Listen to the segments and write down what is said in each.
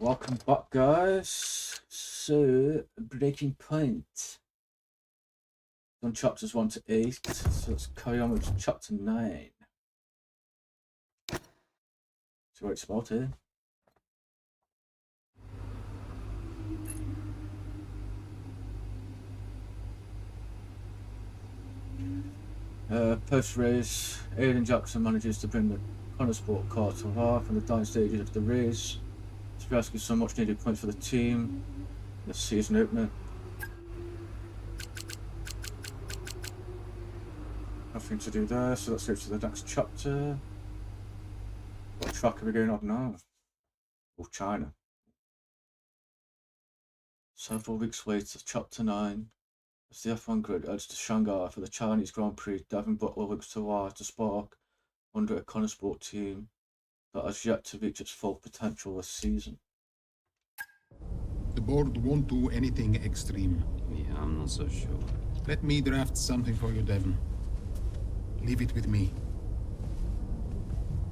Welcome back, guys. So, Breaking Point. Done chapters 1 to 8, so let's carry on with chapter 9. See what it's about here. Post-race, Aiden Jackson manages to bring the Connor Sport car to life from the dying stages of the race to rescue some much-needed points for the team in the season opener. Nothing to do there, so let's go to the next chapter. What track are we going on now? Oh, China. Several weeks later, chapter 9. As the F1 grid heads to Shanghai for the Chinese Grand Prix, Devin Butler looks to rise to spark under a Connor Sport team that has yet to reach its full potential this season. The board won't do anything extreme. Yeah, I'm not so sure. Let me draft something for you, Devin. Leave it with me.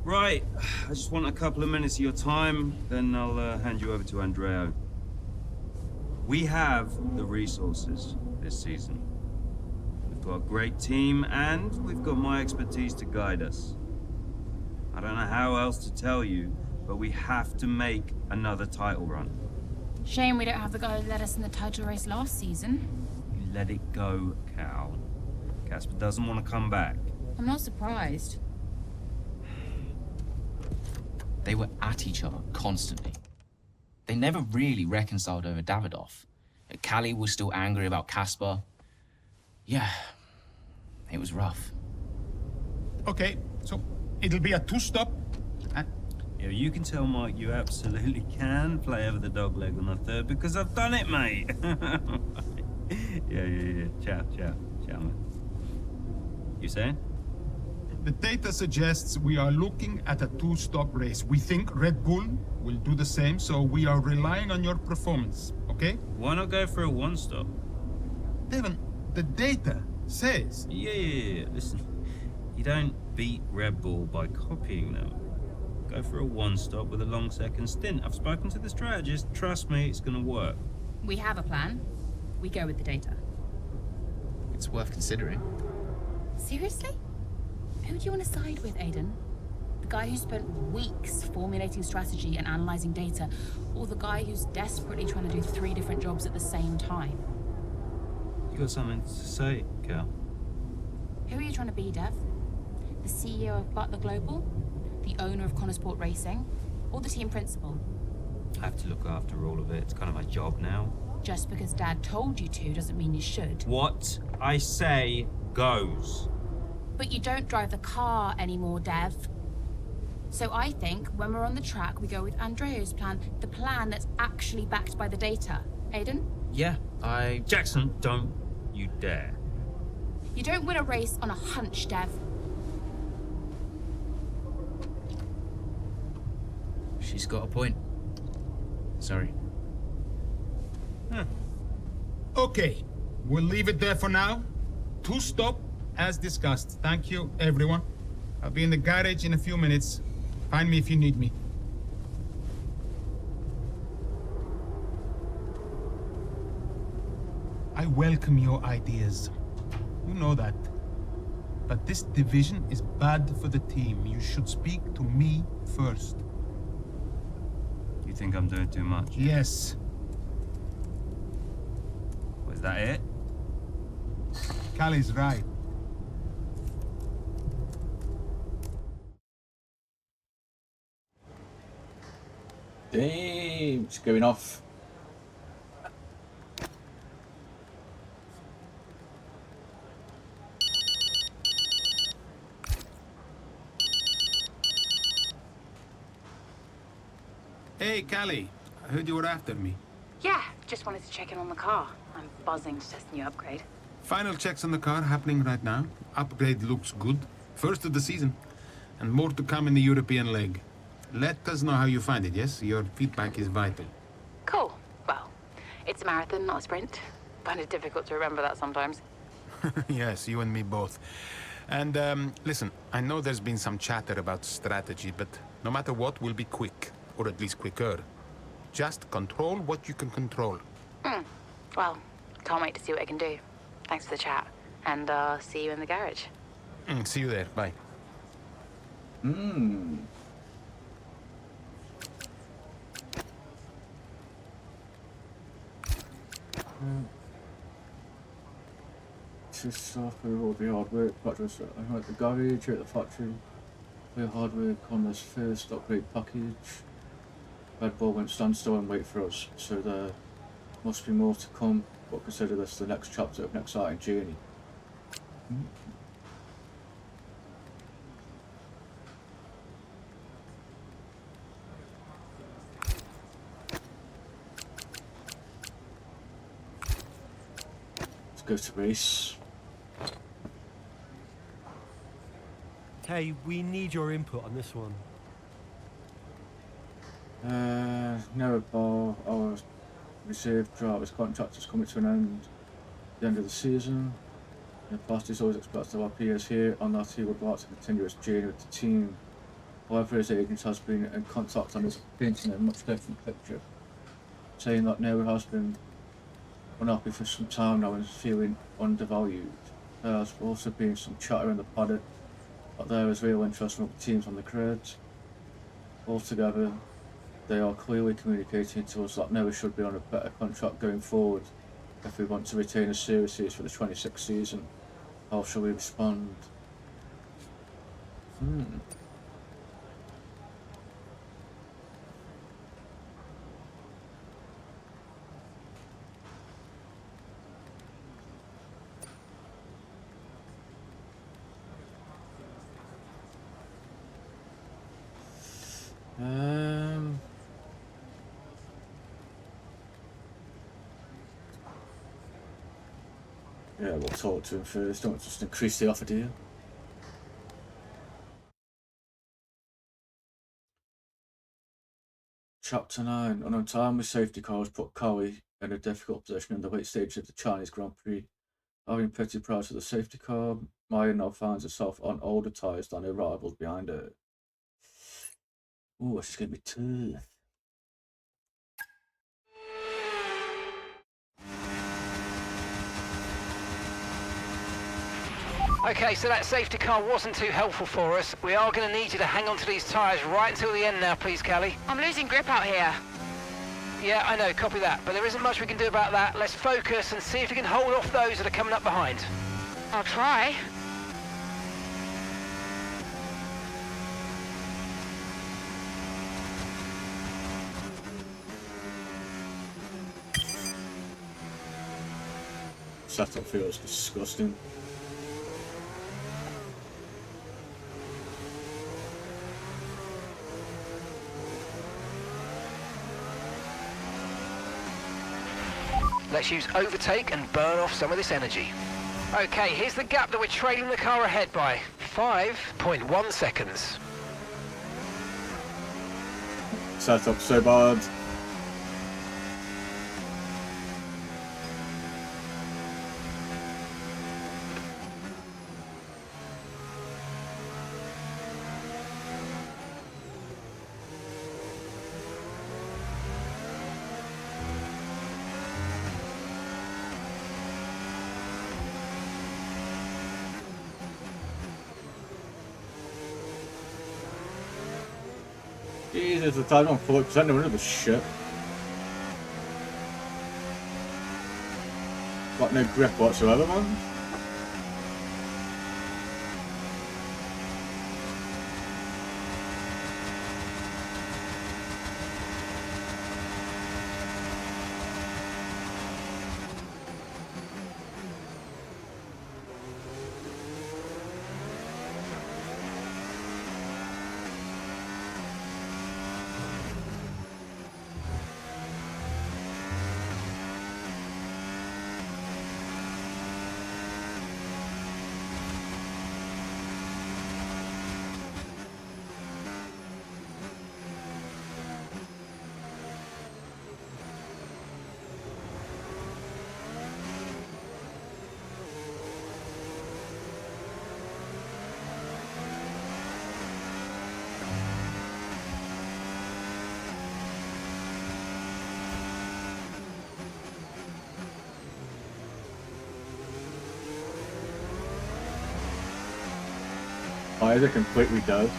Right, I just want a couple of minutes of your time, then I'll hand you over to Andrea. We have the resources this season. We've got a great team, and we've got my expertise to guide us. I don't know how else to tell you, but we have to make another title run. Shame we don't have the guy who led us in the title race last season. You let it go, Cal. Casper doesn't want to come back. I'm not surprised. They were at each other constantly. They never really reconciled over Davidoff. Callie was still angry about Casper. Yeah, it was rough. Okay, so it'll be a two-stop. Yeah, you can tell Mike you absolutely can play over the dog leg on the third because I've done it, mate. Yeah. Ciao, man. You saying? The data suggests we are looking at a two-stop race. We think Red Bull will do the same, so we are relying on your performance, okay? Why not go for a one-stop? Devin, the data says... Yeah. Listen, you don't beat Red Bull by copying them. Go for a one-stop with a long second stint. I've spoken to the strategist. Trust me, it's gonna work. We have a plan. We go with the data. It's worth considering. Seriously? Who do you want to side with, Aiden? The guy who spent weeks formulating strategy and analyzing data, or the guy who's desperately trying to do 3 different jobs at the same time? You got something to say, Cal? Who are you trying to be, Dev? The CEO of Butler Global? The owner of Connor Sport Racing? Or the team principal? I have to look after all of it. It's kind of my job now. Just because Dad told you to doesn't mean you should. What I say goes. But you don't drive the car anymore, Dev. So I think when we're on the track, we go with Andrea's plan, the plan that's actually backed by the data. Aiden? Yeah, Jackson, don't you dare. You don't win a race on a hunch, Dev. She's got a point. Sorry. Okay, we'll leave it there for now. Two-stop, as discussed. Thank you, everyone. I'll be in the garage in a few minutes. Find me if you need me. I welcome your ideas. You know that. But this division is bad for the team. You should speak to me first. You think I'm doing too much? Yes. Was that it? Callie's right. Damn, it's going off. Hey, Callie. I heard you were after me. Yeah, just wanted to check in on the car. I'm buzzing to test the new upgrade. Final checks on the car happening right now. Upgrade looks good. First of the season. And more to come in the European leg. Let us know how you find it, yes? Your feedback is vital. Cool. Well, it's a marathon, not a sprint. Find it difficult to remember that sometimes. Yes, you and me both. And, listen, I know there's been some chatter about strategy, but no matter what, we'll be quick. Or at least quicker. Just control what you can control. Well, can't wait to see what I can do. Thanks for the chat. And see you in the garage. See you there. Bye. Just after all the hard work, I'm at the garage, at the factory. We hard work on this first upgrade package. Red Bull won't stand still and wait for us, so there must be more to come, but consider this the next chapter of an exciting journey. Let's go to race. Hey, we need your input on this one. No, Paul, our reserve driver's contract is coming to an end at the end of the season. In the past, he's always expressed to our peers here on that he would like to continue his journey with the team. However, his agent has been in contact and is painting a much different picture, saying that Nero has been unhappy for some time now and is feeling undervalued. There has also been some chatter in the paddock that there is real interest from other teams on the grid. Altogether, they are clearly communicating to us that Noah should be on a better contract going forward if we want to retain a series for the 26th season. How shall we respond? Yeah, we'll talk to him first. Don't just increase the offer, do you? Chapter 9. An untimely safety car has put Cowie in a difficult position in the late stages of the Chinese Grand Prix. Having pitted prior to the safety car, Maya now finds herself on older tyres than her rivals behind her. Ooh, this is going to be tough. Okay, so that safety car wasn't too helpful for us. We are going to need you to hang on to these tyres right until the end now, please, Callie. I'm losing grip out here. Yeah, I know, copy that. But there isn't much we can do about that. Let's focus and see if we can hold off those that are coming up behind. I'll try. Setup feels disgusting. Let's use overtake and burn off some of this energy. Okay, here's the gap that we're trailing the car ahead by. 5.1 seconds. Setup so bad. Jesus, the time on 40% no wonder the shit. Got no grip whatsoever, man. Tires are completely dead.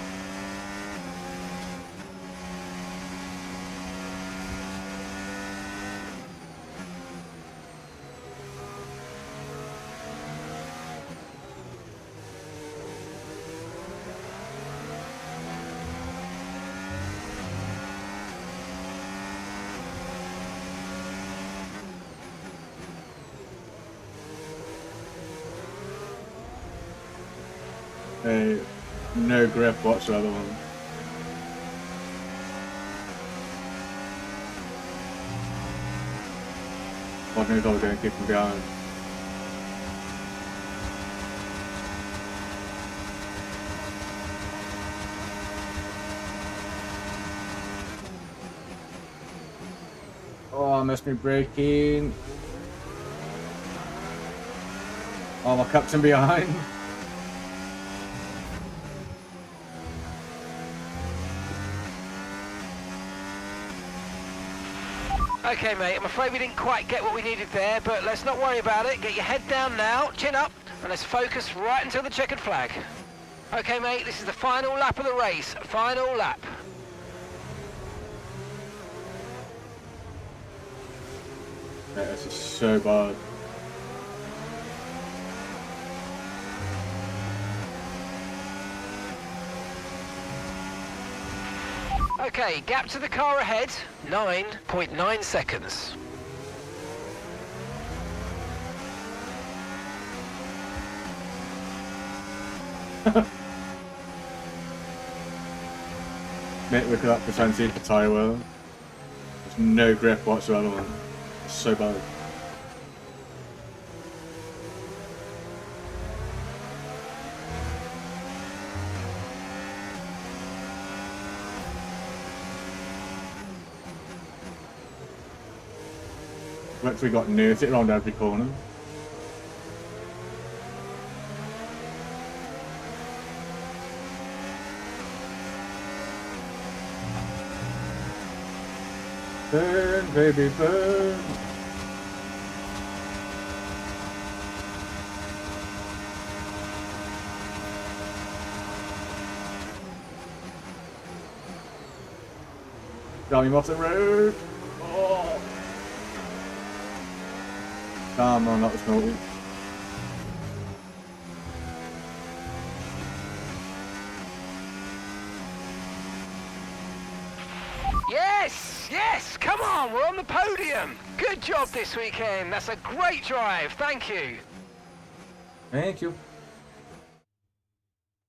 No grip whatsoever. God knows how we're going to keep him behind. Oh, I missed me braking. Oh, my captain behind. Okay, mate, I'm afraid we didn't quite get what we needed there, but let's not worry about it. Get your head down now, chin up, and let's focus right until the checkered flag. Okay, mate, this is the final lap of the race. Final lap. Mate, this is so bad. Okay, gap to the car ahead, 9.9 seconds. Mate, look at that percentage of tyre wear. There's no grip whatsoever, man. It's so bad. We actually got nerfed it around every corner. Burn, baby, burn. Got him off the road. Oh. Come on, that was naughty. Yes, yes, come on, we're on the podium. Good job this weekend. That's a great drive. Thank you. Thank you.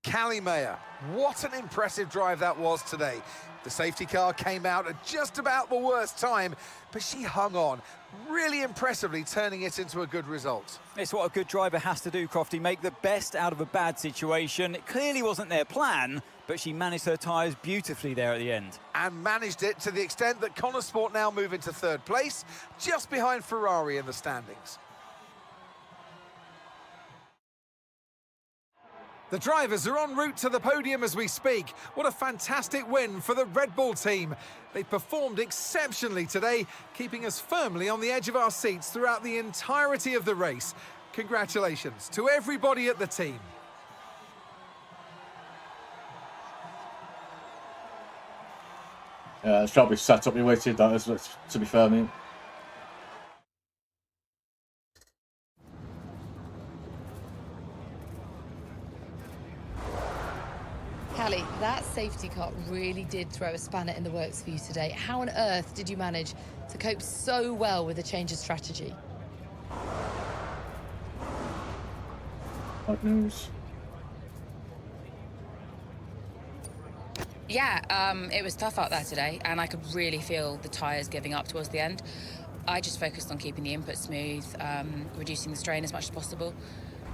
Callie Mayer, what an impressive drive that was today. The safety car came out at just about the worst time, but she hung on, really impressively turning it into a good result. It's what a good driver has to do, Crofty, make the best out of a bad situation. It clearly wasn't their plan, but she managed her tyres beautifully there at the end. And managed it to the extent that Connor Sport now move into third place, just behind Ferrari in the standings. The drivers are en route to the podium as we speak. What a fantastic win for the Red Bull team. They performed exceptionally today, keeping us firmly on the edge of our seats throughout the entirety of the race. Congratulations to everybody at the team. Yeah, it's probably set up your weighted, that is, to be fair, mate. Callie, that safety car really did throw a spanner in the works for you today. How on earth did you manage to cope so well with the change of strategy? Bad news. Yeah, it was tough out there today, and I could really feel the tyres giving up towards the end. I just focused on keeping the input smooth, reducing the strain as much as possible.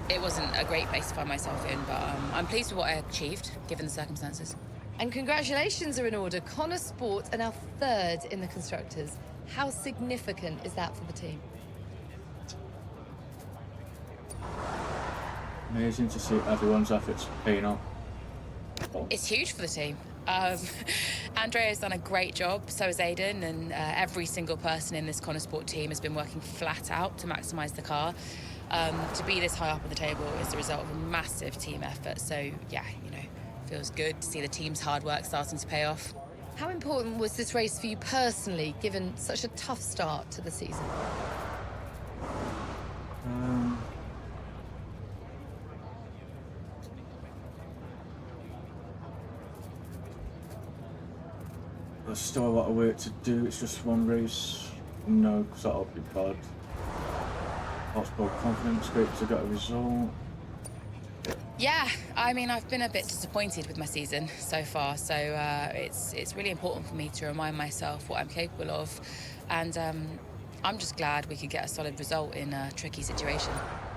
It wasn't a great place to find myself in, but I'm pleased with what I achieved, given the circumstances. And congratulations are in order. Connor Sport are now third in the Constructors. How significant is that for the team? Amazing to see everyone's efforts paying off. It's huge for the team. Andrea's done a great job, so has Aiden, and every single person in this Connor Sport team has been working flat out to maximise the car. To be this high up on the table is the result of a massive team effort, so yeah, you know, Feels good to see the team's hard work starting to pay off. How important was this race for you personally, given such a tough start to the season? There's still a lot of work to do. It's just one race. No, because that'll be bad. Lots more confidence. Great to get a result. Yeah, I mean, I've been a bit disappointed with my season so far, so it's really important for me to remind myself what I'm capable of, and I'm just glad we could get a solid result in a tricky situation.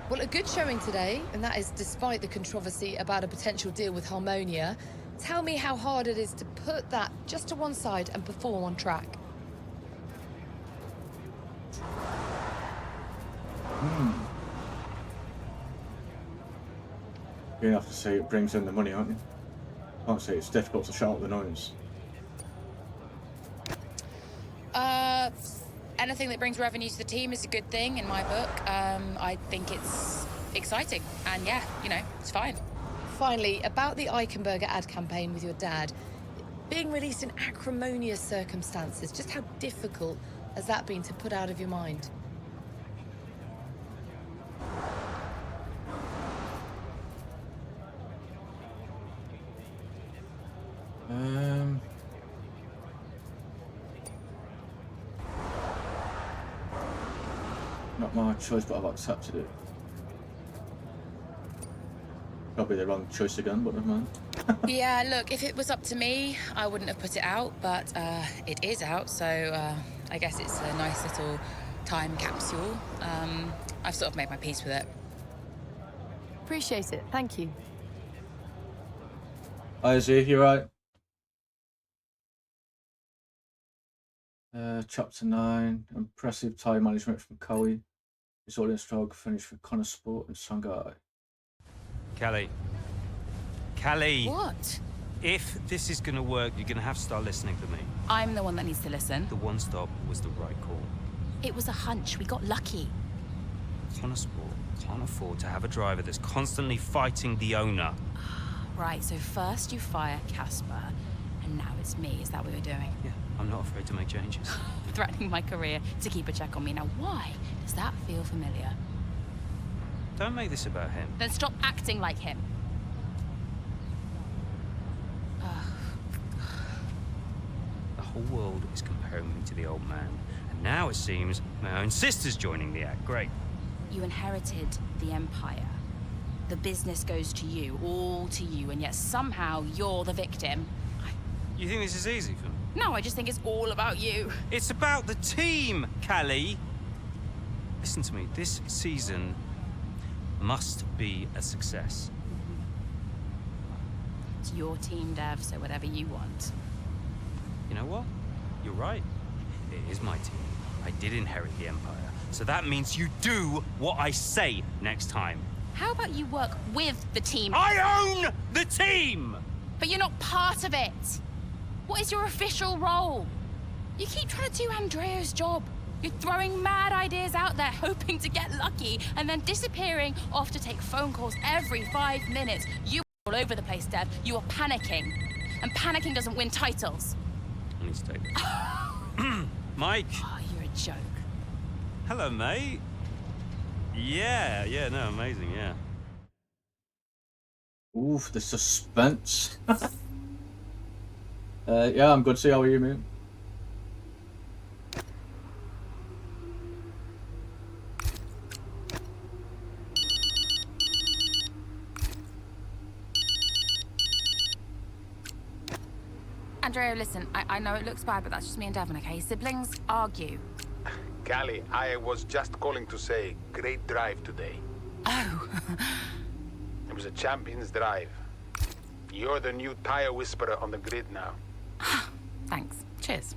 Well, a good showing today, and that is despite the controversy about a potential deal with Harmonia. Tell me how hard it is to put that just to one side and perform on track. You have to say it brings in the money, aren't you? Can't say it's difficult to shout the noise. Anything that brings revenue to the team is a good thing in my book. I think it's exciting, and yeah, you know, it's fine. Finally, about the Eichenberger ad campaign with your dad, being released in acrimonious circumstances, just how difficult has that been to put out of your mind? Not my choice, but I've accepted it. Probably the wrong choice again, but never mind. Yeah, look, if it was up to me, I wouldn't have put it out, but it is out, so I guess it's a nice little time capsule. I've sort of made my peace with it. Appreciate it. Thank you. Hi, Izzy, you right? Chapter 9, impressive time management from Cowie. Resulting strong finish for Connor Sport and Sangai. Callie. What? If this is going to work, you're going to have to start listening to me. I'm the one that needs to listen. The one stop was the right call. It was a hunch. We got lucky. Connor Sport can't afford to have a driver that's constantly fighting the owner. Right, so first you fire Casper, and now it's me. Is that what you're doing? Yeah, I'm not afraid to make changes. Threatening my career to keep a check on me. Now, why does that feel familiar? Don't make this about him. Then stop acting like him. The whole world is comparing me to the old man. And now it seems my own sister's joining the act. Great. You inherited the Empire. The business goes to you, all to you, and yet somehow you're the victim. You think this is easy for me? No, I just think it's all about you. It's about the team, Callie. Listen to me. This season must be a success. It's your team, Dev, so whatever you want. You know what? You're right. It is my team. I did inherit the Empire. So that means you do what I say next time. How about you work with the team? I own the team! But you're not part of it. What is your official role? You keep trying to do Andrea's job. You're throwing mad ideas out there, hoping to get lucky, and then disappearing off to take phone calls every 5 minutes. You are all over the place, Dev. You are panicking. And panicking doesn't win titles. I need to take this. Mike! Oh, you're a joke. Hello, mate. Yeah, no, amazing, yeah. Oof, the suspense. Yeah, I'm good. See, how are you, mate? Andrea, listen, I know it looks bad, but that's just me and Devon, okay? Siblings argue. Callie, I was just calling to say, great drive today. Oh. It was a champion's drive. You're the new tire whisperer on the grid now. Thanks. Cheers.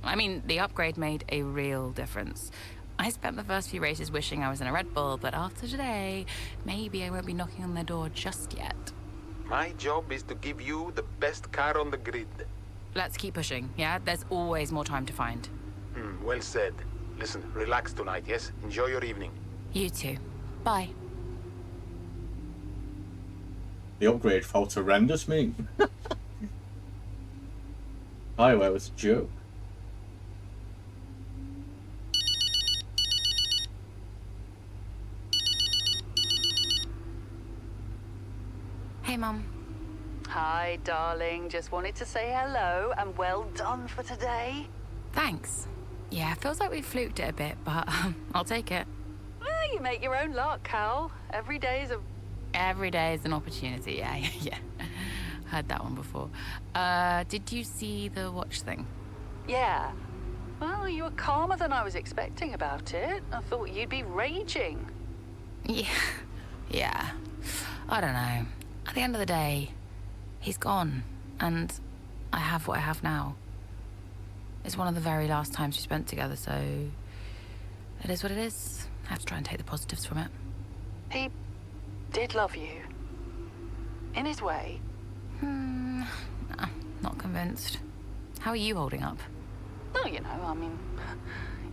I mean, the upgrade made a real difference. I spent the first few races wishing I was in a Red Bull, but after today, maybe I won't be knocking on their door just yet. My job is to give you the best car on the grid. Let's keep pushing, yeah? There's always more time to find. Well said. Listen, relax tonight, yes? Enjoy your evening. You too. Bye. The upgrade felt horrendous, mate. Highway was a joke. Hey, Mum. Hi, darling. Just wanted to say hello and well done for today. Thanks. Yeah, feels like we fluked it a bit, but I'll take it. Well, you make your own luck, Cal. Every day is an opportunity, yeah, yeah. Heard that one before. Did you see the watch thing? Yeah. Well, you were calmer than I was expecting about it. I thought you'd be raging. Yeah. I don't know. At the end of the day, he's gone, and I have what I have now. It's one of the very last times we spent together, so it is what it is. I have to try and take the positives from it. He did love you. In his way. Not convinced. How are you holding up? No, you know, I mean,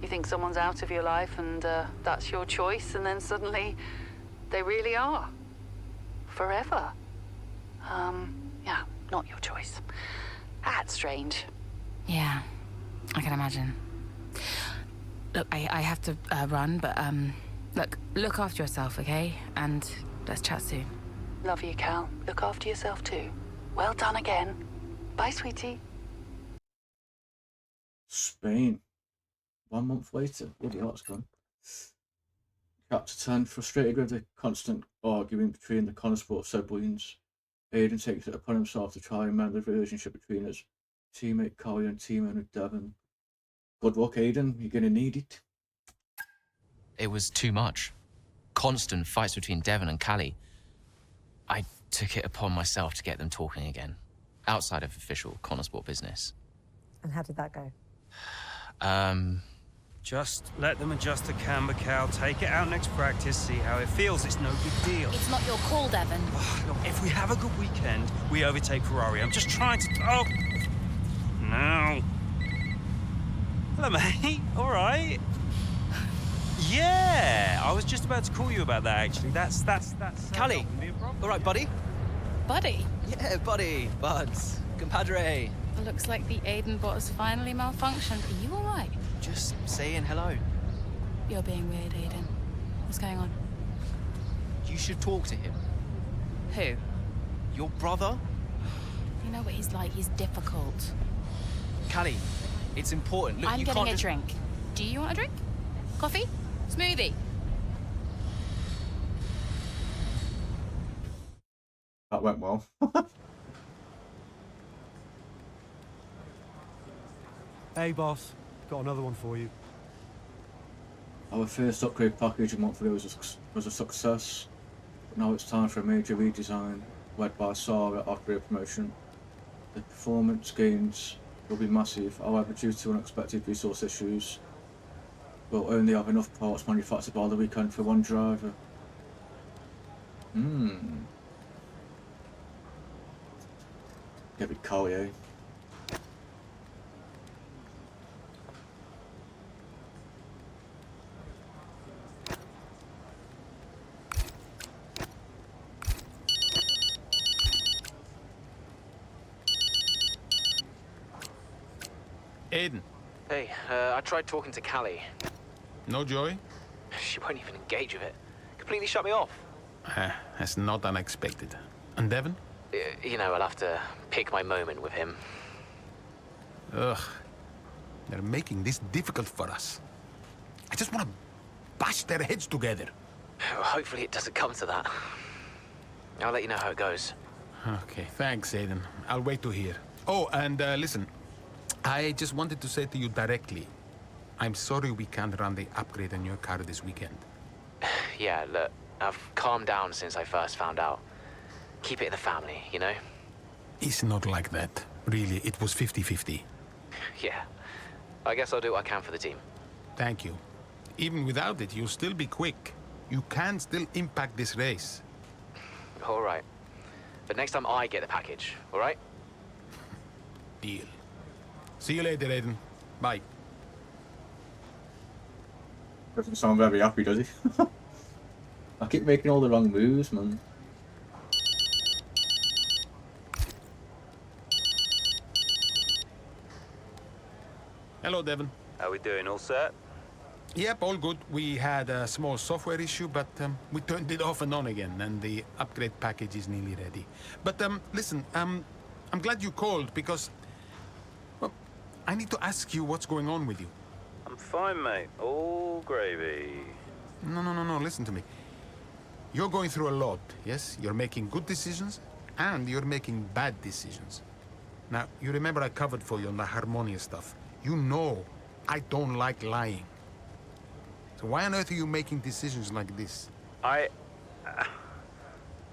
you think someone's out of your life and that's your choice, and then suddenly they really are. Forever. Yeah, not your choice. That's strange. Yeah, I can imagine. Look, I have to run, but look after yourself, okay? And let's chat soon. Love you, Cal. Look after yourself too. Well done again. Bye, sweetie. Spain. 1 month later. Bloody hell, it's gone. Chapter 10. Frustrated with the constant arguing between the Connosport siblings, Aiden takes it upon himself to try and mend the relationship between his teammate Callie and teammate Devon. Good luck, Aiden. You're gonna need it. It was too much. Constant fights between Devon and Callie. I took it upon myself to get them talking again, outside of official Connosport business. And how did that go? Just let them adjust the camber, Cal. Take it out next practice, see how it feels. It's no big deal. It's not your call, Devon. Look, if we have a good weekend, we overtake Ferrari. I'm just trying to... Oh! No. Hello, mate. All right. Yeah, I was just about to call you about that, actually. That's Callie, all right, buddy? Buddy? Yeah, buddy, buds, compadre. Looks like the Aiden bot has finally malfunctioned. Are you all right? Just saying hello. You're being weird, Aiden. What's going on? You should talk to him. Who? Your brother? You know what he's like. He's difficult. Callie, it's important. Look, I'm you getting can't a just... drink. Do you want a drink? Coffee? Smoothie? That went well. Hey, boss. Got another one for you. Our first upgrade package a month ago was a success, but now it's time for a major redesign, led by Sarah after a promotion. The performance gains will be massive, however, due to unexpected resource issues, we'll only have enough parts manufactured by the weekend for one driver. Get me Collier. Aiden. Hey, I tried talking to Callie. No joy? She won't even engage with it. Completely shut me off. That's not unexpected. And Devon? You know, I'll have to pick my moment with him. Ugh. They're making this difficult for us. I just want to bash their heads together. Hopefully it doesn't come to that. I'll let you know how it goes. Okay, thanks, Aiden. I'll wait to hear. Oh, and listen. I just wanted to say to you directly, I'm sorry we can't run the upgrade on your car this weekend. Yeah, look, I've calmed down since I first found out. Keep it in the family, you know? It's not like that. Really, it was 50-50. Yeah. I guess I'll do what I can for the team. Thank you. Even without it, you'll still be quick. You can still impact this race. All right. But next time I get the package, all right? Deal. See you later, Aiden. Bye. Doesn't sound very happy, does he? I keep making all the wrong moves, man. Hello, Devon. How we doing? All set? Yep, all good. We had a small software issue, but we turned it off and on again, and the upgrade package is nearly ready. But listen, I'm glad you called because, well, I need to ask you what's going on with you. I'm fine, mate. All gravy. No, listen to me. You're going through a lot, yes? You're making good decisions, and you're making bad decisions. Now, you remember I covered for you on the Harmonia stuff. You know I don't like lying. So why on earth are you making decisions like this?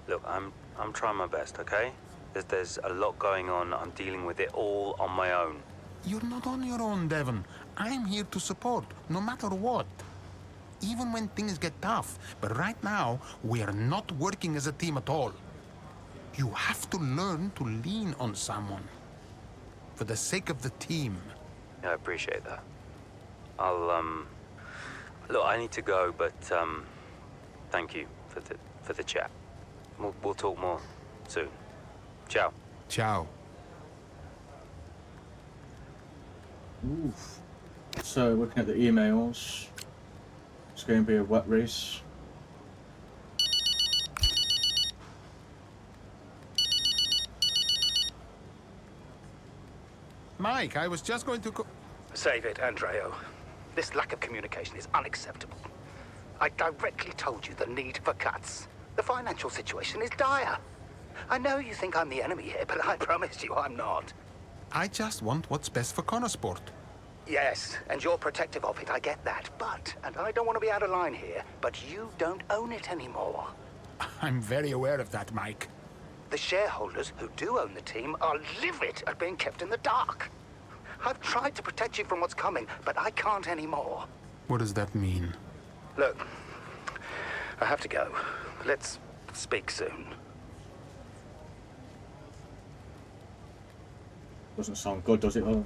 Look, I'm trying my best, okay? There's a lot going on. I'm dealing with it all on my own. You're not on your own, Devon. I'm here to support, no matter what. Even when things get tough. But right now, we are not working as a team at all. You have to learn to lean on someone. For the sake of the team. Yeah, I appreciate that. Look, I need to go, but thank you for the chat. We'll talk more soon. Ciao. Ciao. Oof. So, looking at the emails, it's going to be a wet race. Mike, I was just going to Save it, Andreo. This lack of communication is unacceptable. I directly told you the need for cuts. The financial situation is dire. I know you think I'm the enemy here, but I promise you I'm not. I just want what's best for Connorsport. Yes, and you're protective of it, I get that. But, and I don't want to be out of line here, but you don't own it anymore. I'm very aware of that, Mike. The shareholders who do own the team are livid at being kept in the dark. I've tried to protect you from what's coming, but I can't anymore. What does that mean? Look, I have to go. Let's speak soon. Doesn't sound good, does it, though?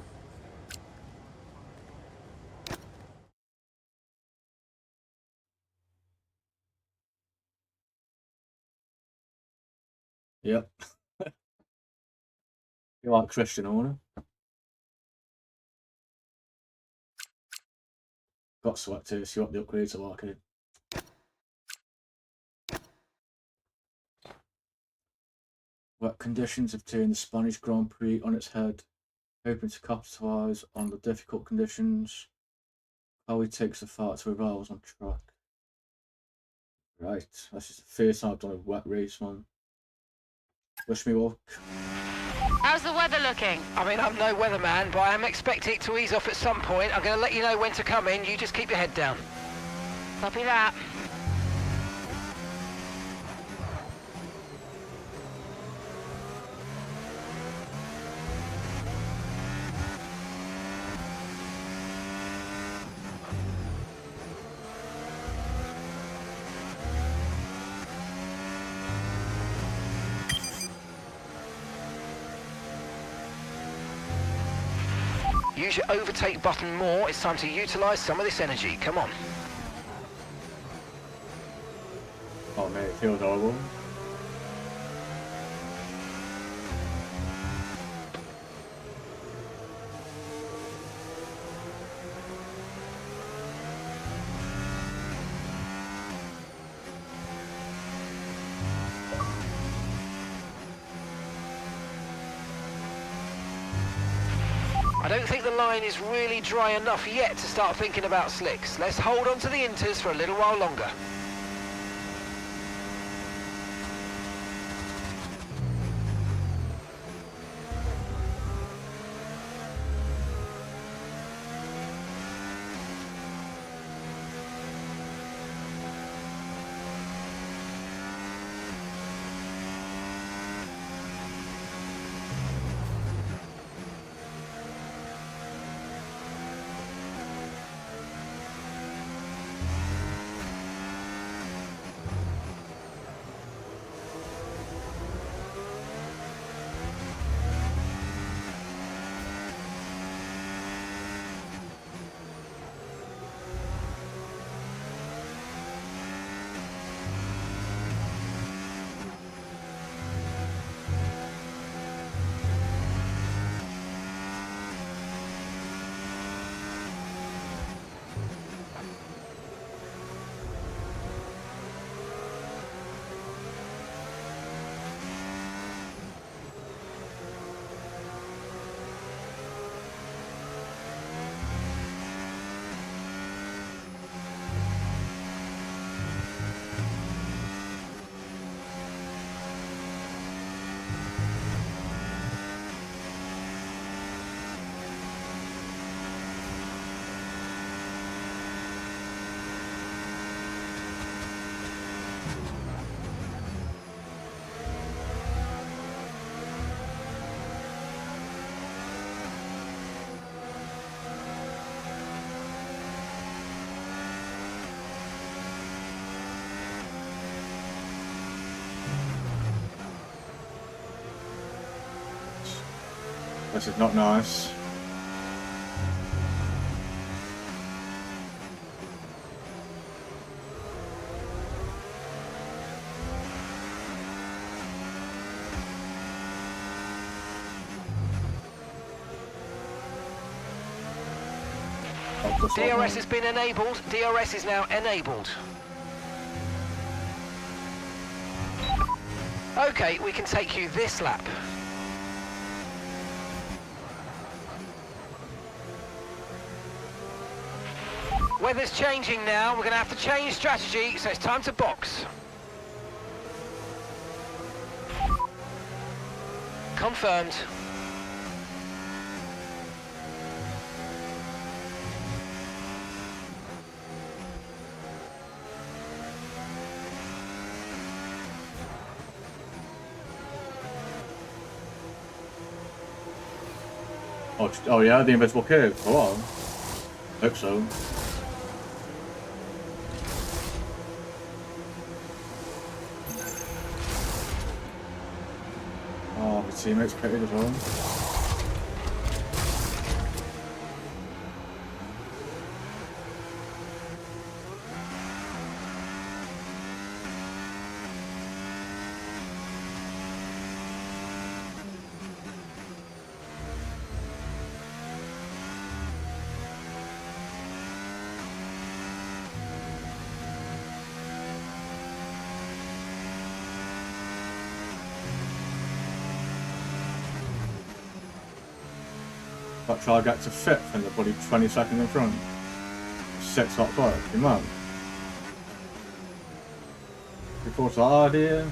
Yep. You like Christian Horner? Got selected, see what the upgrades are like. Wet conditions have turned the Spanish Grand Prix on its head, hoping to capitalise on the difficult conditions. Chloe takes the fight to rivals on track. Right, this is the first time I've done a wet race, man. Wish me luck. How's the weather looking? I mean, I'm no weatherman, but I am expecting it to ease off at some point. I'm going to let you know when to come in. You just keep your head down. Copy that. Use your overtake button more. It's time to utilise some of this energy. Come on. Oh mate, it feels horrible. I don't think the line is really dry enough yet to start thinking about slicks. Let's hold on to the inters for a little while longer. This is not nice. DRS has been enabled. DRS is now enabled. Okay, we can take you this lap. Weather's changing now. We're going to have to change strategy, so it's time to box. Confirmed. Oh yeah, the invisible curve. Oh, hope so. Oh, my teammates pitted as well. But try to get to 5th and the bloody 20 seconds in front. 6 up close, you mad? You thought that idea?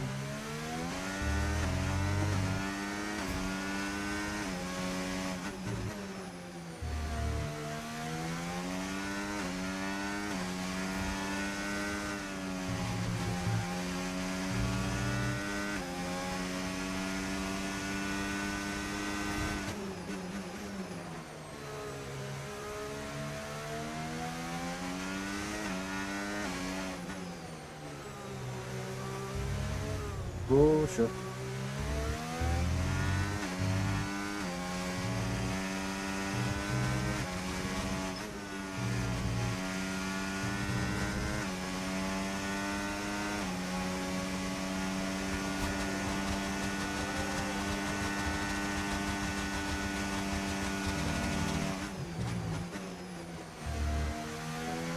Oh, sure.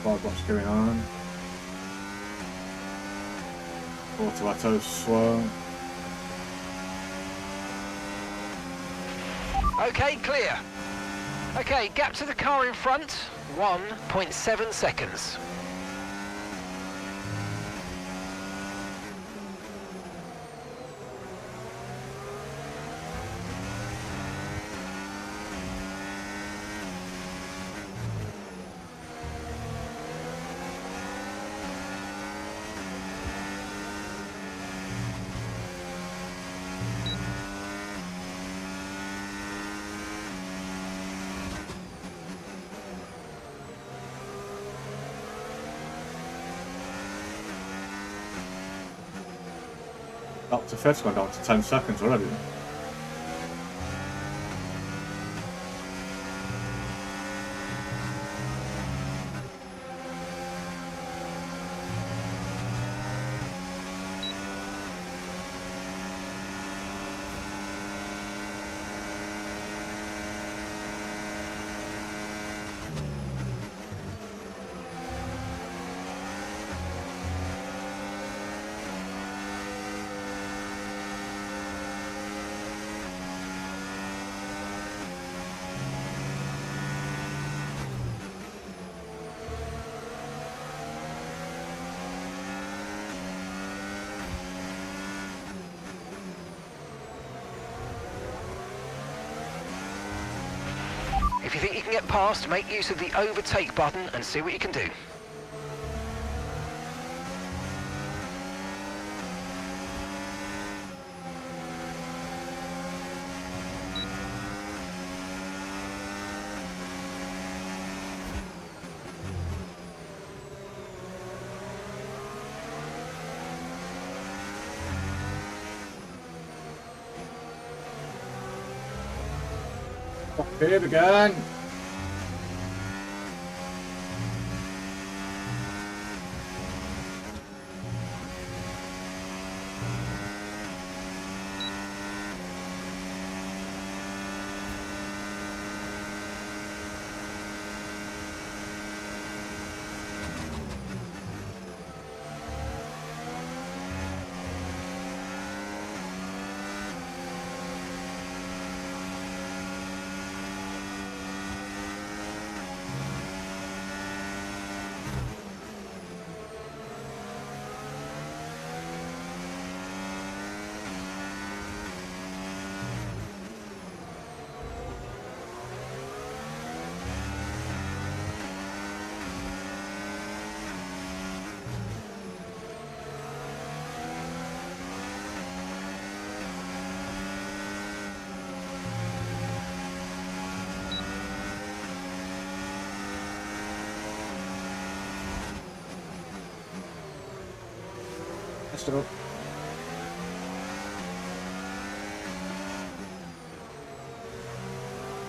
What's going on? Auto's slow. Okay, clear. Okay, gap to the car in front, 1.7 seconds. Up to 5th's gone down to 10 seconds already. If you think you can get past, make use of the overtake button and see what you can do. Here again. Messed it up.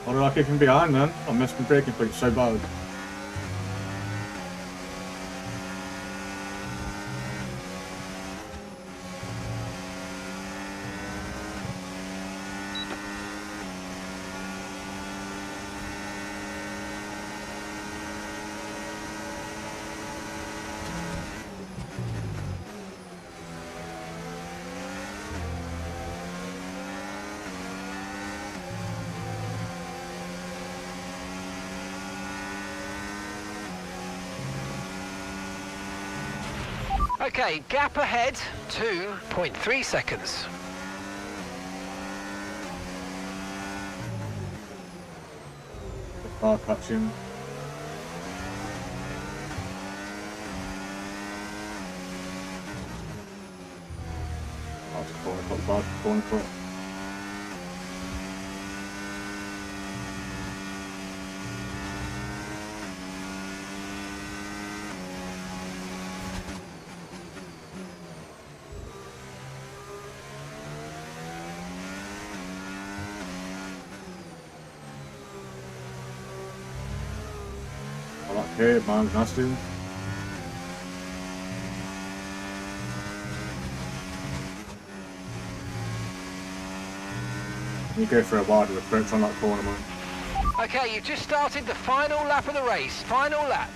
What did I kick him behind then? I missed my braking point so bad. Okay, gap ahead, 2.3 seconds. Car catching. That's a corner cut, bad corner cut. I like Kate, man, nasty. You go for a wide with a French on that corner, man. Okay, you've just started the final lap of the race. Final lap.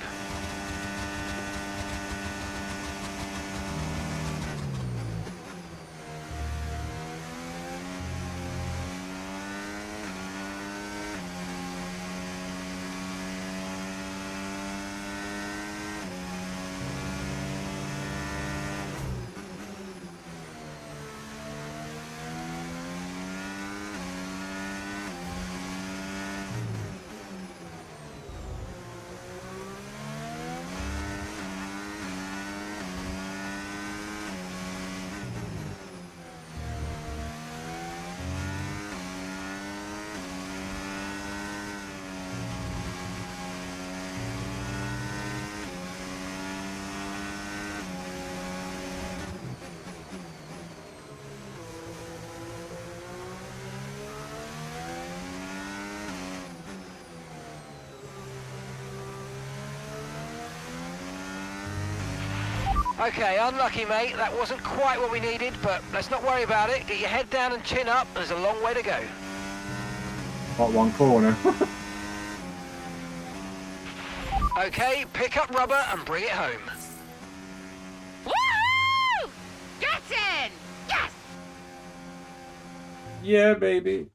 Okay, unlucky, mate. That wasn't quite what we needed, but let's not worry about it. Get your head down and chin up. There's a long way to go. Got one corner. Okay, pick up rubber and bring it home. Woo! Get in! Yes! Yeah, baby.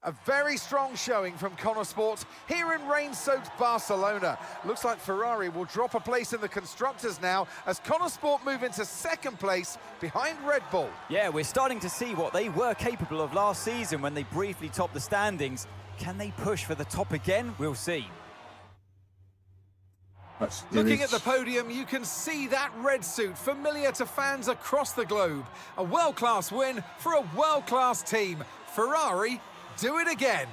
A very strong showing from Connor Sport here in rain-soaked Barcelona. Looks like Ferrari will drop a place in the Constructors now as Connor Sport move into second place behind Red Bull. Yeah, we're starting to see what they were capable of last season when they briefly topped the standings. Can they push for the top again? We'll see. Looking at the podium, you can see that red suit familiar to fans across the globe. A world-class win for a world-class team. Ferrari do it again.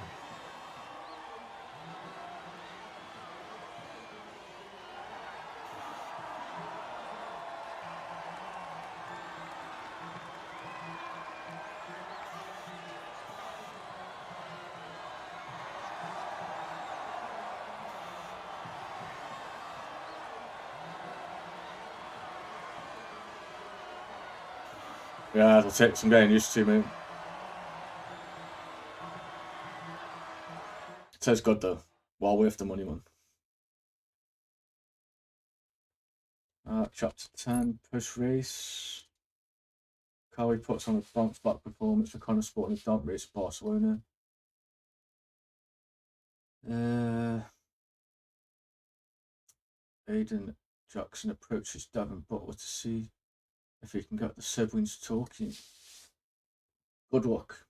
Yeah, it'll take some getting used to, mate. It tastes good though. Well worth the money, man. Chapter 10, post-race. Cowie puts on a bounce-back performance for Connor Sport in the damp race of Barcelona. Aiden Jackson approaches Devin Butler to see if he can get the siblings talking. Good luck.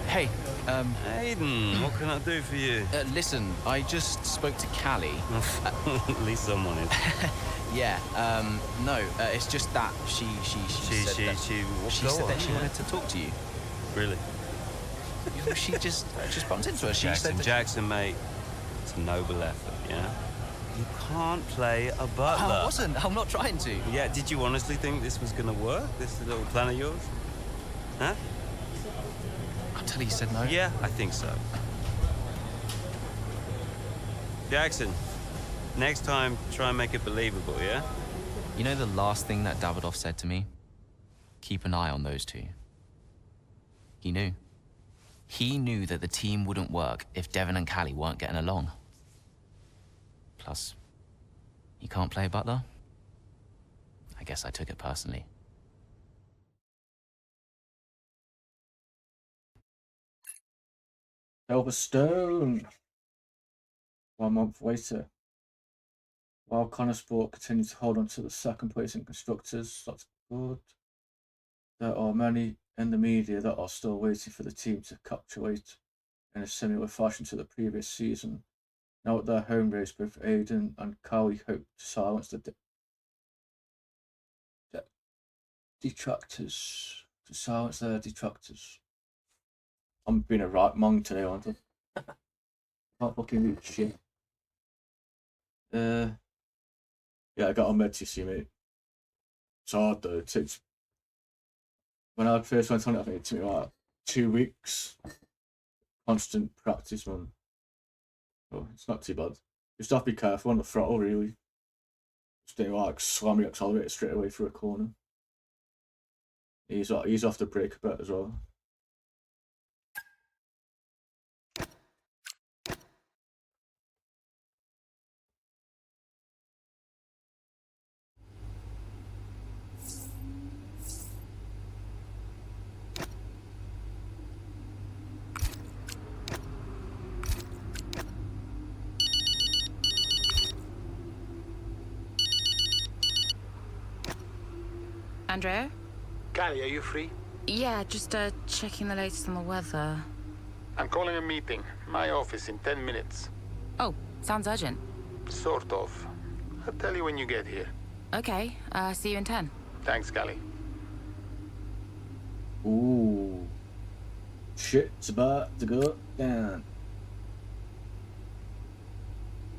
Hey, Aiden, what can I do for you? Listen, I just spoke to Callie. At least someone is. Yeah, no, it's just that she said that she wanted to talk to you. Really? She just bumped into her. She Jackson, said that Jackson, mate, it's a noble effort, yeah? You can't play a butler. I wasn't. I'm not trying to. Yeah, did you honestly think this was gonna work? This little plan of yours? Huh? Until he said no. Yeah, I think so. Jackson, next time, try and make it believable, yeah? You know the last thing that Davidoff said to me? Keep an eye on those two. He knew. He knew that the team wouldn't work if Devin and Callie weren't getting along. Plus, he can't play butler. I guess I took it personally. Silverstone. 1 month later. While Connor Sport continues to hold on to the second place in constructors, that's good. There are many in the media that are still waiting for the team to capitulate in a similar fashion to the previous season. Now at their home race, both Aiden and Cowie hope to silence the detractors. To silence their detractors. I'm being a right mong today, aren't I? Can't fucking do shit. Yeah, I got on med TC, mate. It's hard though. It takes. When I first went on it, I think it took me like 2 weeks. Constant practice, man. Oh, it's not too bad. You just have to be careful on the throttle, really. Just don't like slam the accelerator straight away through a corner. Ease off the brake a bit as well. Andrea? Callie, are you free? Yeah, just checking the latest on the weather. I'm calling a meeting. My office in 10 minutes. Oh, sounds urgent. Sort of. I'll tell you when you get here. Okay, see you in 10. Thanks, Callie. Ooh. Shit's about to go down.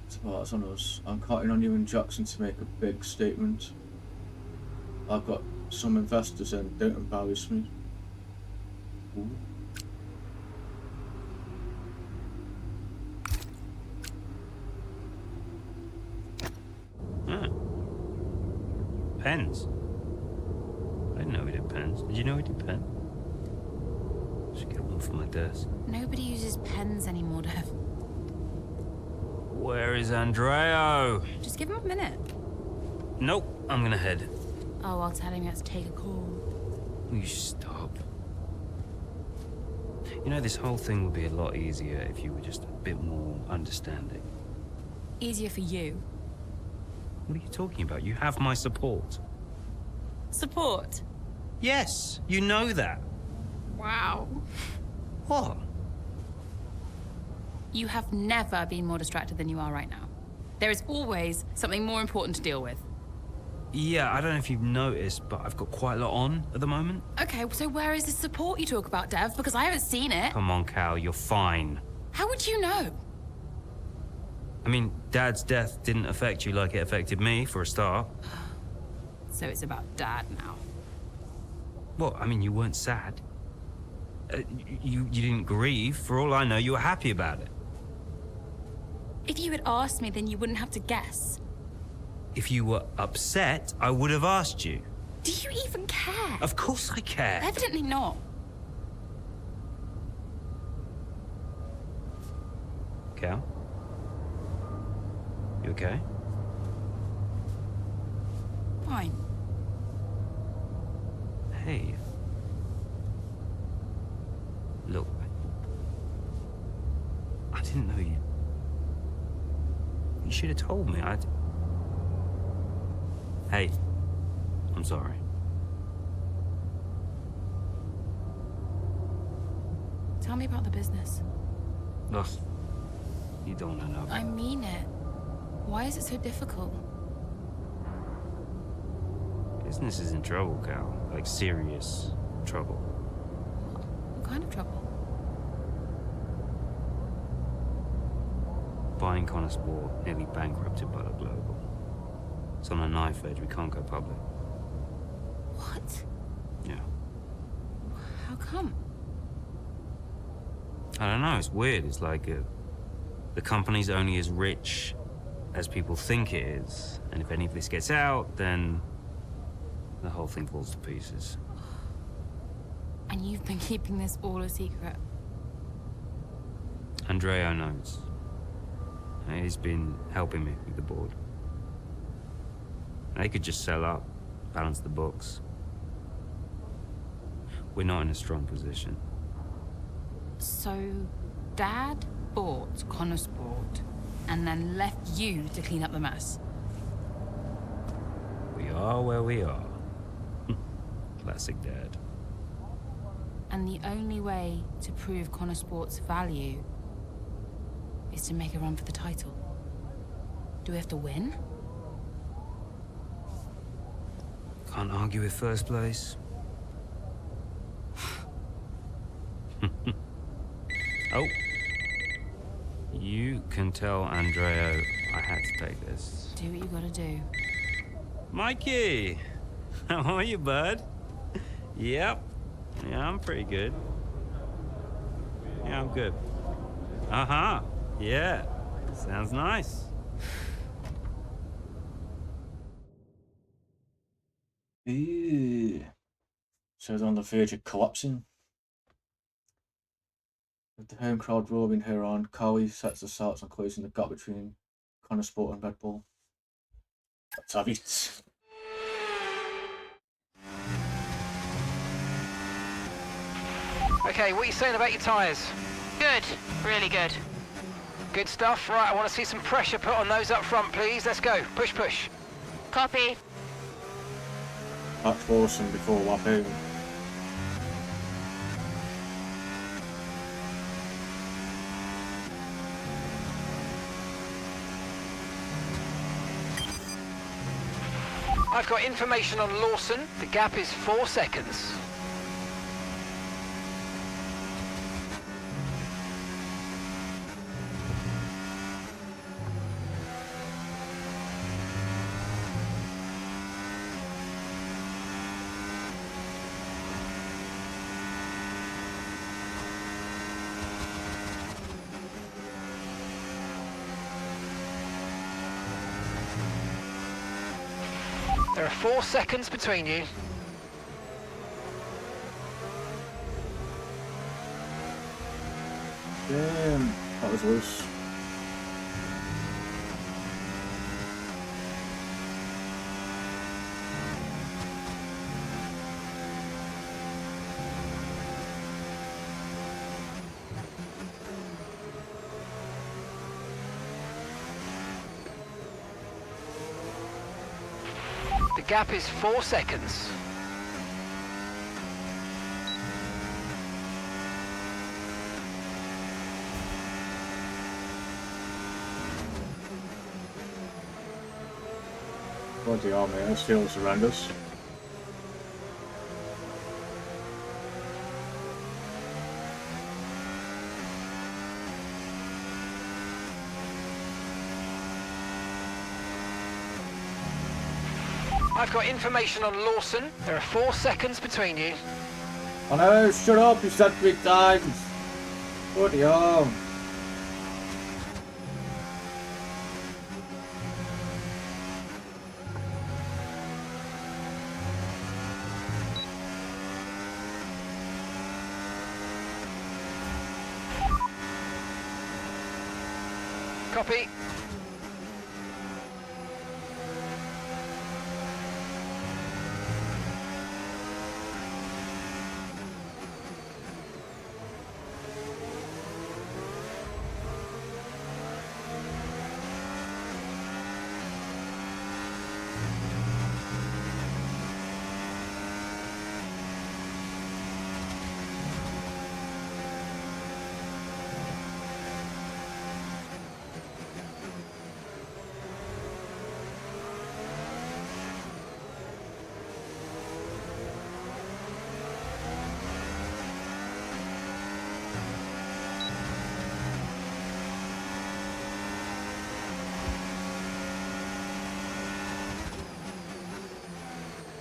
It's on us. I'm counting on you and Jackson to make a big statement. I've got some investors in, don't embarrass me. Ooh. Pens? I didn't know he did pens. Did you know he did pens? Should get one for my desk. Nobody uses pens anymore, Dev. Where is Andreo? Just give him a minute. Nope, I'm gonna head. Oh, I'll tell him he has to take a call. You stop. You know, this whole thing would be a lot easier if you were just a bit more understanding. Easier for you. What are you talking about? You have my support. Support? Yes, you know that. Wow. What? You have never been more distracted than you are right now. There is always something more important to deal with. Yeah, I don't know if you've noticed, but I've got quite a lot on at the moment. Okay, so where is the support you talk about, Dev? Because I haven't seen it. Come on, Cal, you're fine. How would you know? I mean, Dad's death didn't affect you like it affected me, for a start. So it's about Dad now. Well, I mean, you weren't sad. You didn't grieve. For all I know, you were happy about it. If you had asked me, then you wouldn't have to guess. If you were upset, I would have asked you. Do you even care? Of course I care. Evidently not. Cal? You okay? Fine. Hey. Look. I didn't know you. You should have told me. Hey. I'm sorry. Tell me about the business. Ugh. You don't want to know. I mean it. Why is it so difficult? Business is in trouble, Cal. Like, serious trouble. What kind of trouble? Buying Connor Sport nearly bankrupted by the Global. It's on a knife edge. We can't go public. What? Yeah. How come? I don't know. It's weird. It's like the company's only as rich as people think it is. And if any of this gets out, then the whole thing falls to pieces. And you've been keeping this all a secret? Andrea knows. He's been helping me with the board. They could just sell up, balance the books. We're not in a strong position. So, Dad bought Connor Sport and then left you to clean up the mess? We are where we are. Classic Dad. And the only way to prove Connor Sport's value is to make a run for the title. Do we have to win? Can't argue with first place. Oh. You can tell Andrea I had to take this. Do what you gotta do. Mikey! How are you, bud? Yep. Yeah, I'm pretty good. Yeah, I'm good. Uh-huh. Yeah. Sounds nice. Ew. So they're on the verge of collapsing. With the home crowd roaring her on, Cowie sets the sights on closing the gap between Connor Sport and Red Bull. Let's have it. Okay, what are you saying about your tyres? Good. Really good. Good stuff. Right, I want to see some pressure put on those up front, please. Let's go. Push, push. Copy. Back Lawson before Wahoo. I've got information on Lawson. The gap is 4 seconds. There are 4 seconds between you. Damn, that was loose. The gap is 4 seconds. Bloody hell, man, this feels horrendous. I've got information on Lawson. There are 4 seconds between you. I know, shut up, you said 3 times. Bloody hell. Copy.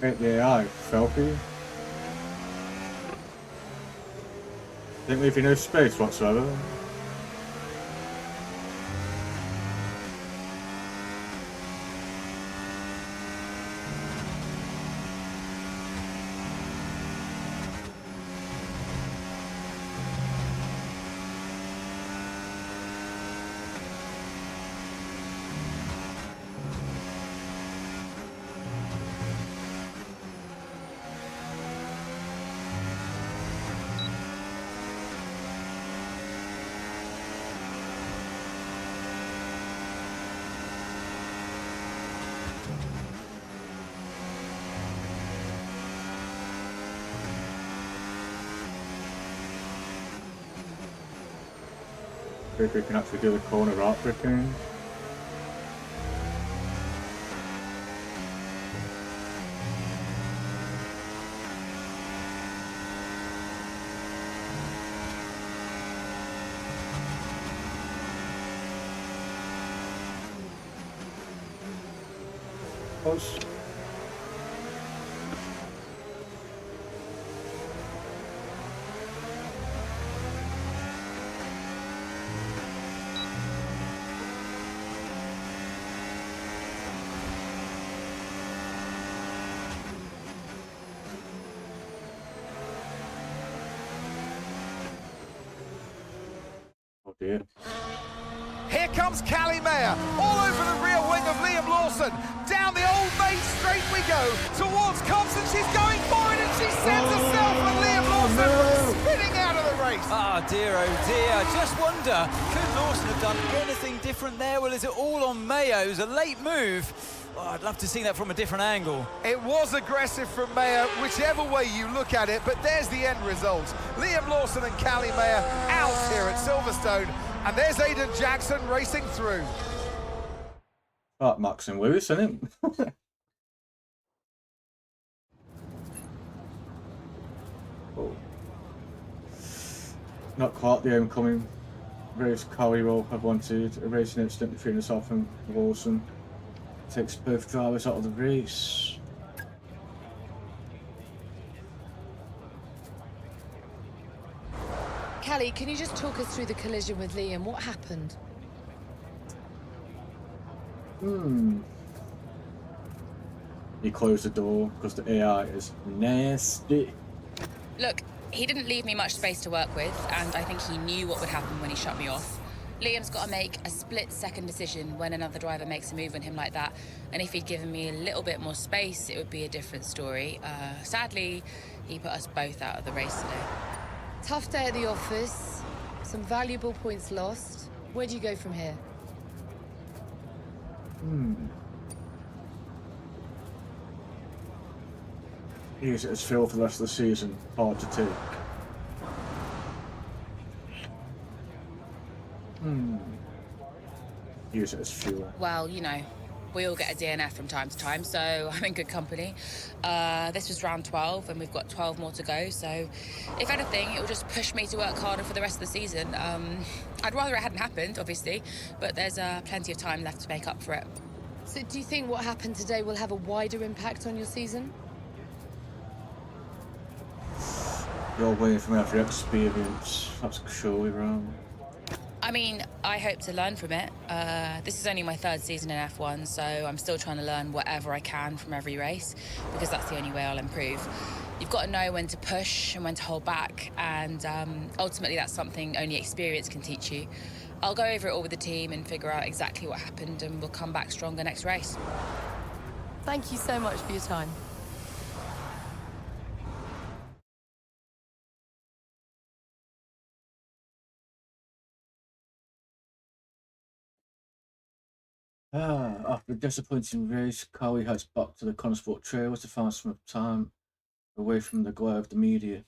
Ain't the AI, Felpy. Didn't leave you no space whatsoever. See if we can actually do the corner art bricking. Close. Oh dear. Here comes Callie Mayer, all over the rear wing of Liam Lawson. Down the Old Maid Straight we go, towards Cobbs, and she's going for it, and she sends herself and Liam Lawson spinning out of the race. Ah, dear, oh dear. Just wonder, could Lawson have done anything different there? Well, is it all on Mayo's? A late move. Oh, I'd love to see that from a different angle. It was aggressive from Mayer, whichever way you look at it, but there's the end result. Liam Lawson and Callie Mayer out here at Silverstone, and there's Aidan Jackson racing through. That Max and Lewis, isn't it? Oh. Not quite the homecoming race Callie will have wanted. A racing incident between herself and Lawson takes both drivers out of the race. Callie, can you just talk us through the collision with Liam? What happened? He closed the door because the AI is nasty. Look, he didn't leave me much space to work with, and I think he knew what would happen when he shut me off. Liam's got to make a split-second decision when another driver makes a move on him like that, and if he'd given me a little bit more space, it would be a different story. Sadly, he put us both out of the race today. Tough day at the office, some valuable points lost. Where do you go from here? Use it as fuel for the rest of the season. Hard to take. Use it as fuel. Well, you know, we all get a DNF from time to time, so I'm in good company. This was round 12, and we've got 12 more to go, so if anything, it will just push me to work harder for the rest of the season. I'd rather it hadn't happened, obviously, but there's plenty of time left to make up for it. So do you think what happened today will have a wider impact on your season? You're waiting from every experience. That's surely wrong. I mean, I hope to learn from it. This is only my third season in F1, so I'm still trying to learn whatever I can from every race, because that's the only way I'll improve. You've got to know when to push and when to hold back, and ultimately that's something only experience can teach you. I'll go over it all with the team and figure out exactly what happened, and we'll come back stronger next race. Thank you so much for your time. After a disappointing race, Carly heads back to the Consport Trails to find some time away from the glare of the media.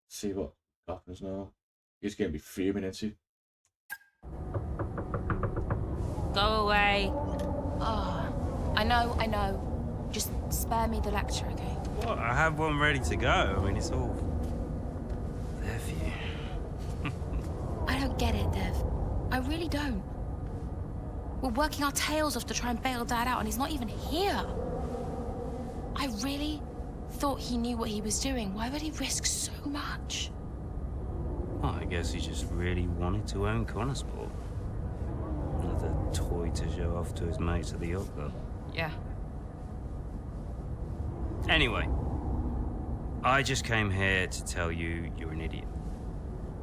See what happens now. He's going to be fuming, isn't he? Go away. Oh, I know. Just spare me the lecture, okay? What? I have one ready to go. I mean, it's all there for you. I don't get it, Dev. I really don't. We're working our tails off to try and bail Dad out, and he's not even here. I really thought he knew what he was doing. Why would he risk so much? Well, I guess he just really wanted to own Connorsport. Another toy to show off to his mates at the yacht club. Yeah. Anyway, I just came here to tell you you're an idiot.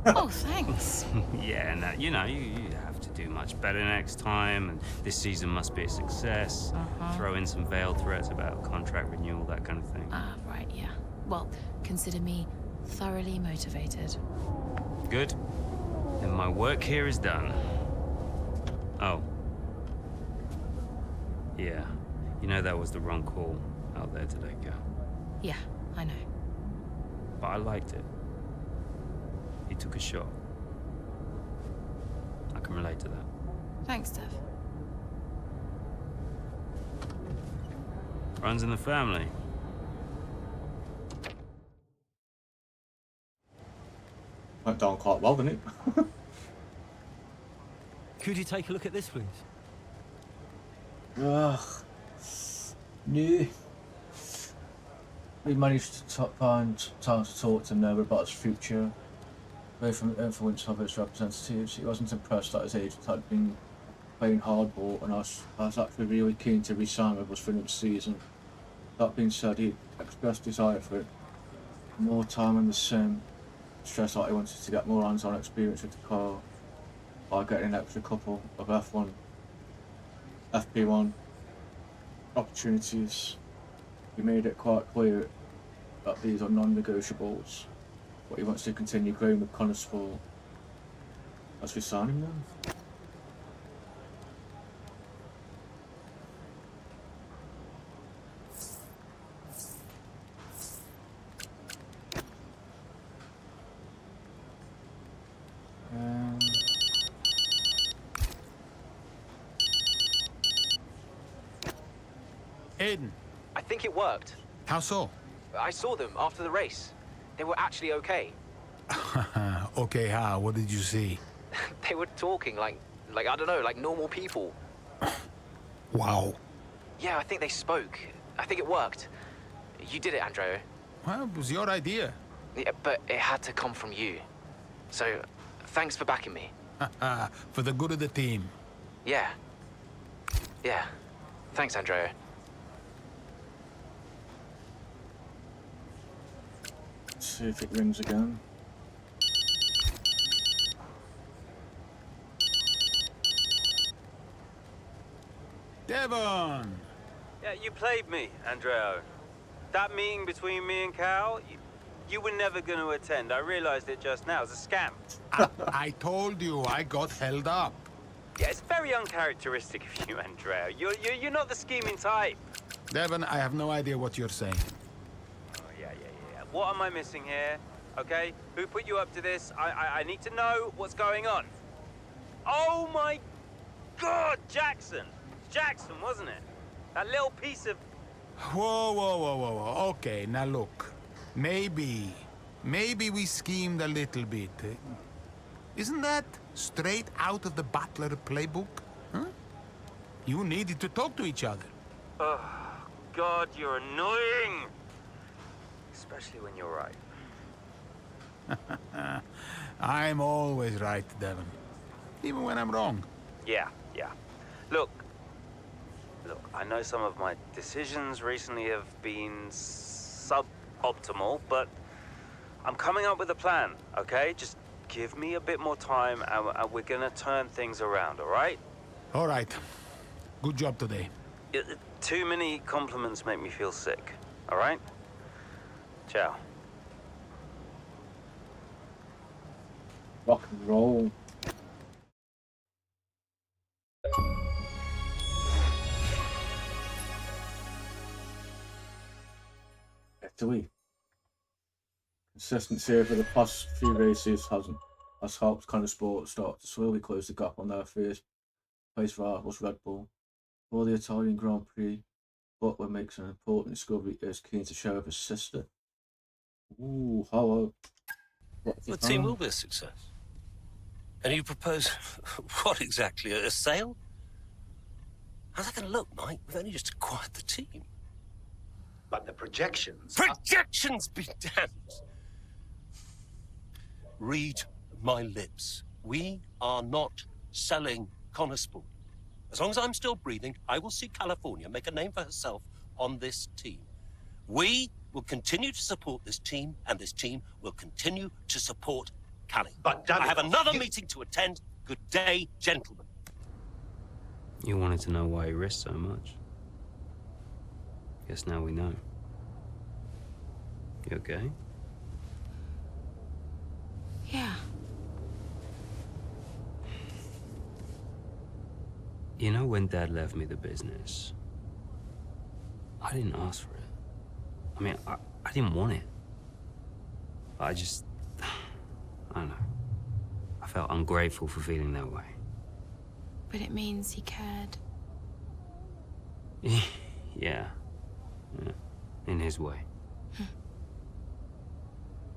Oh, thanks. Yeah, and you know, you have to do much better next time, and this season must be a success. Throw in some veiled threats about contract renewal, that kind of thing. Right, yeah. Well, consider me thoroughly motivated. Good. Then my work here is done. Oh. Yeah. You know that was the wrong call out there today, Cal. Yeah, I know. But I liked it. He took a shot. I can relate to that. Thanks, Dev. Runs in the family. Went down quite well, didn't it? Could you take a look at this, please? Ugh. No. We managed to find time to talk to Noah about his future. Away from the influence of his representatives, he wasn't impressed that his agent had been playing hardball, and I was actually really keen to re-sign with us for next season. That being said, he expressed desire for it. More time in the sim, stressed that he wanted to get more hands-on experience with the car by getting an extra couple of F1, FP1 opportunities. He made it quite clear that these are non-negotiables, but he wants to continue growing with Connorsport. As we sign him now. Aiden. I think it worked. How so? I saw them after the race. They were actually okay. Okay, how? What did you see? They were talking like I don't know, like normal people. Wow. Yeah, I think they spoke. I think it worked. You did it, Andrea. Well, it was your idea. Yeah, but it had to come from you. So, thanks for backing me. For the good of the team. Yeah. Yeah. Thanks, Andrea. Let's see if it rings again. Devon! Yeah, you played me, Andreo. That meeting between me and Cal, you were never going to attend. I realized it just now. It was a scam. I told you I got held up. Yeah, it's very uncharacteristic of you, Andreo. You're not the scheming type. Devon, I have no idea what you're saying. Oh, yeah. What am I missing here? Okay? Who put you up to this? I need to know what's going on. Oh, my God! Jackson! Jackson, wasn't it? That little piece of... Whoa. Okay, now look. Maybe we schemed a little bit. Isn't that straight out of the Butler playbook? Huh? You needed to talk to each other. Oh, God, you're annoying! Especially when you're right. I'm always right, Devon. Even when I'm wrong. Yeah. Look, I know some of my decisions recently have been suboptimal, but I'm coming up with a plan, okay? Just give me a bit more time and we're gonna turn things around, all right? All right. Good job today. Too many compliments make me feel sick, all right? Ciao. Rock and roll. Italy. Consistency over the past few races has helped Conesport start to slowly close the gap on their first place rivals Red Bull. For the Italian Grand Prix, Butler makes an important discovery. Is keen to share with his sister. Ooh, hello. The team will be a success. And you propose what exactly? A sale? How's that going to look, Mike? We've only just acquired the team. But the projections... Projections be damned! Read my lips. We are not selling Conesport. As long as I'm still breathing, I will see California make a name for herself on this team. We will continue to support this team, and this team will continue to support Cali. But I have another meeting to attend. Good day, gentlemen. You wanted to know why he risked so much. Guess now we know. You okay? Yeah. You know, when Dad left me the business, I didn't ask for it. I mean, I didn't want it. I just... I don't know. I felt ungrateful for feeling that way. But it means he cared. Yeah. In his way.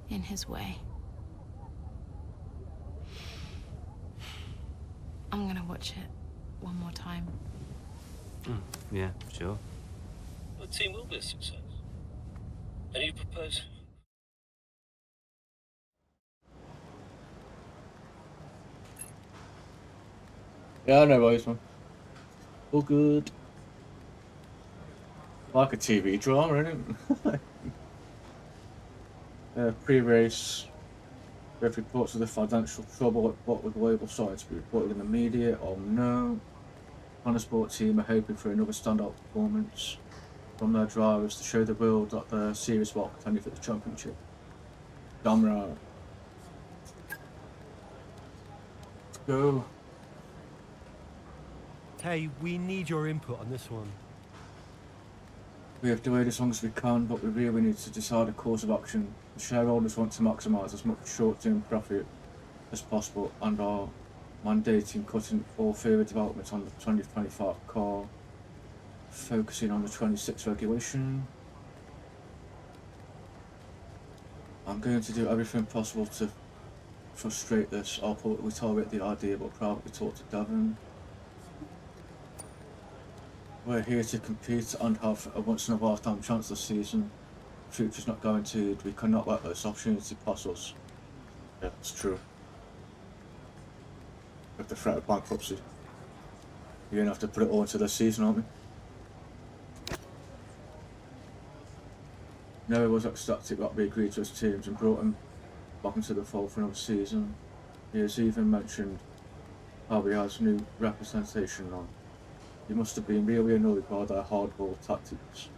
In his way. I'm gonna watch it one more time. Yeah, sure. The team will be a success. And you propose... Yeah, no worries, man. All good. Like a TV drama, isn't it? Pre-race, we have reports of the financial trouble at Butler Global starting to be reported in the media or no. Conesport team are hoping for another standout performance from their drivers to show the world that they're serious about contending for the championship. Damn right. Let's go. Hey, we need your input on this one. We have delayed as long as we can, but we really need to decide a course of action. The shareholders want to maximise as much short-term profit as possible and are mandating cutting all further development on the 2025 car, focusing on the 26 regulation. I'm going to do everything possible to frustrate this. I'll publicly tolerate the idea but privately talk to Devon. We're here to compete and have a once-in-a-lifetime chance this season. The future's not guaranteed. We cannot let this opportunity pass us. Yeah, it's true. With the threat of bankruptcy. You're gonna have to put it all into this season, aren't we? Noah was ecstatic that we agreed to his teams and brought him back into the fold for another season. He has even mentioned how he has new representation now. He must have been really annoyed by their hardball tactics.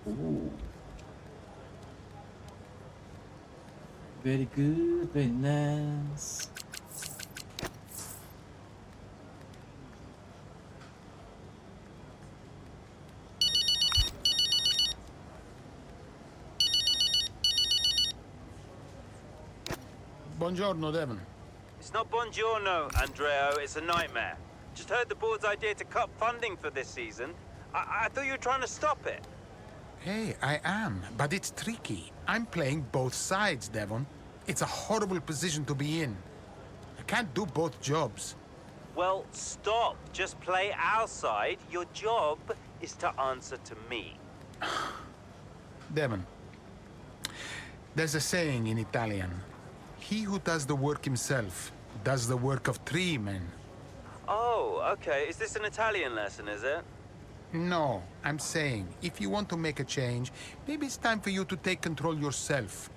Ooh. Very good, very nice. Buongiorno, Devon. It's not buongiorno, Andreo. It's a nightmare. Just heard the board's idea to cut funding for this season. I thought you were trying to stop it. Hey, I am, but it's tricky. I'm playing both sides, Devon. It's a horrible position to be in. I can't do both jobs. Well, stop. Just play our side. Your job is to answer to me. Devon, there's a saying in Italian. He who does the work himself does the work of 3 men. Oh, okay. Is this an Italian lesson, is it? No, I'm saying, if you want to make a change, maybe it's time for you to take control yourself.